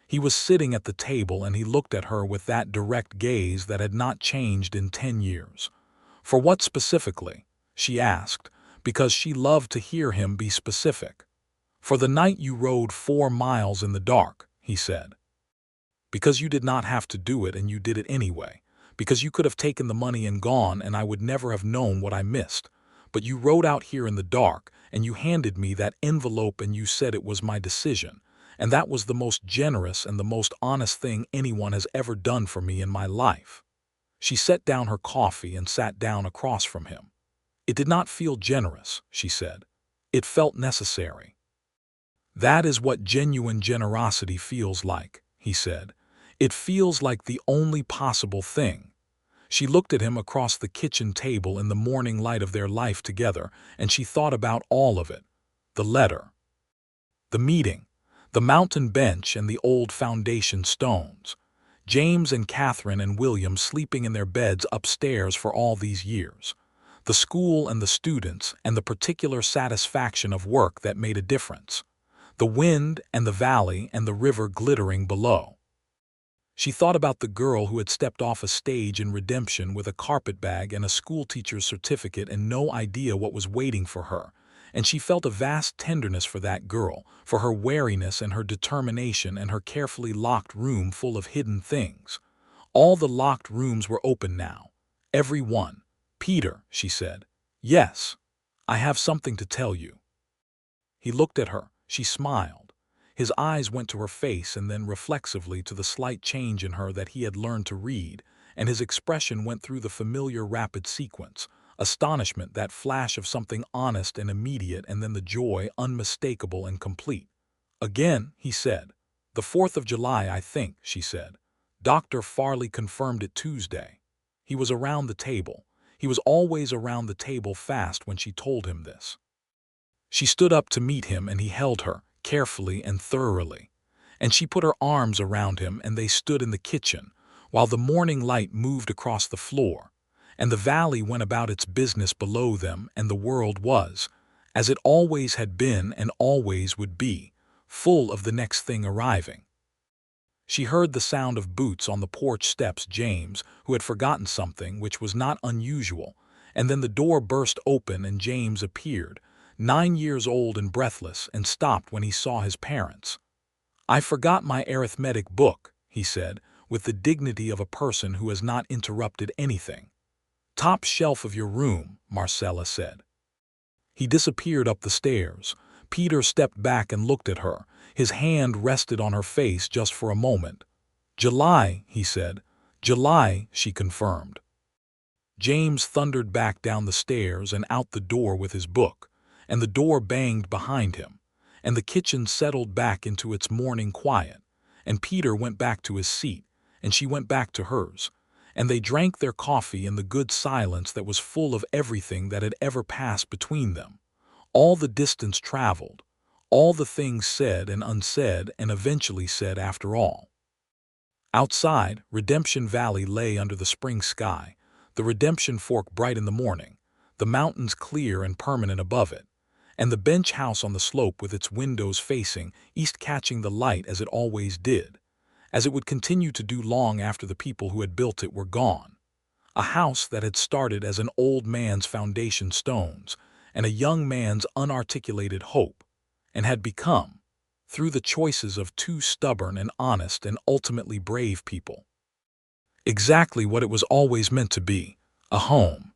He was sitting at the table and he looked at her with that direct gaze that had not changed in 10 years. "For what specifically?" she asked, because she loved to hear him be specific. "For the night you rode 4 miles in the dark," he said. "Because you did not have to do it and you did it anyway. Because you could have taken the money and gone and I would never have known what I missed. But you rode out here in the dark and you handed me that envelope and you said it was my decision. And that was the most generous and the most honest thing anyone has ever done for me in my life." She set down her coffee and sat down across from him. "It did not feel generous," she said. "It felt necessary." "That is what genuine generosity feels like," he said. "It feels like the only possible thing." She looked at him across the kitchen table in the morning light of their life together, and she thought about all of it. The letter, the meeting, the mountain bench and the old foundation stones, James and Catherine and William sleeping in their beds upstairs for all these years, the school and the students and the particular satisfaction of work that made a difference, the wind and the valley and the river glittering below. She thought about the girl who had stepped off a stage in Redemption with a carpetbag and a schoolteacher's certificate and no idea what was waiting for her, and she felt a vast tenderness for that girl, for her wariness and her determination and her carefully locked room full of hidden things. All the locked rooms were open now. Every one. "Peter," she said. "Yes, I have something to tell you." He looked at her. She smiled. His eyes went to her face and then reflexively to the slight change in her that he had learned to read, and his expression went through the familiar rapid sequence. Astonishment, that flash of something honest and immediate, and then the joy, unmistakable and complete. "Again," he said. "The 4th of July, I think," she said. "Dr. Farley confirmed it Tuesday." He was around the table. He was always around the table fast when she told him this. She stood up to meet him and he held her, carefully and thoroughly. And she put her arms around him and they stood in the kitchen, while the morning light moved across the floor, and the valley went about its business below them, and the world was, as it always had been and always would be, full of the next thing arriving. She heard the sound of boots on the porch steps. James, who had forgotten something, which was not unusual, and then the door burst open and James appeared, 9 years old and breathless, and stopped when he saw his parents. "I forgot my arithmetic book," he said, with the dignity of a person who has not interrupted anything. "Top shelf of your room," Marcella said. He disappeared up the stairs. Peter stepped back and looked at her. His hand rested on her face just for a moment. "July," he said. "July," she confirmed. James thundered back down the stairs and out the door with his book, and the door banged behind him, and the kitchen settled back into its morning quiet, and Peter went back to his seat, and she went back to hers, and they drank their coffee in the good silence that was full of everything that had ever passed between them, all the distance traveled, all the things said and unsaid and eventually said after all. Outside, Redemption Valley lay under the spring sky, the Redemption Fork bright in the morning, the mountains clear and permanent above it, and the bench house on the slope with its windows facing east catching the light as it always did, as it would continue to do long after the people who had built it were gone. A house that had started as an old man's foundation stones and a young man's unarticulated hope, and had become, through the choices of 2 stubborn and honest and ultimately brave people, exactly what it was always meant to be, a home.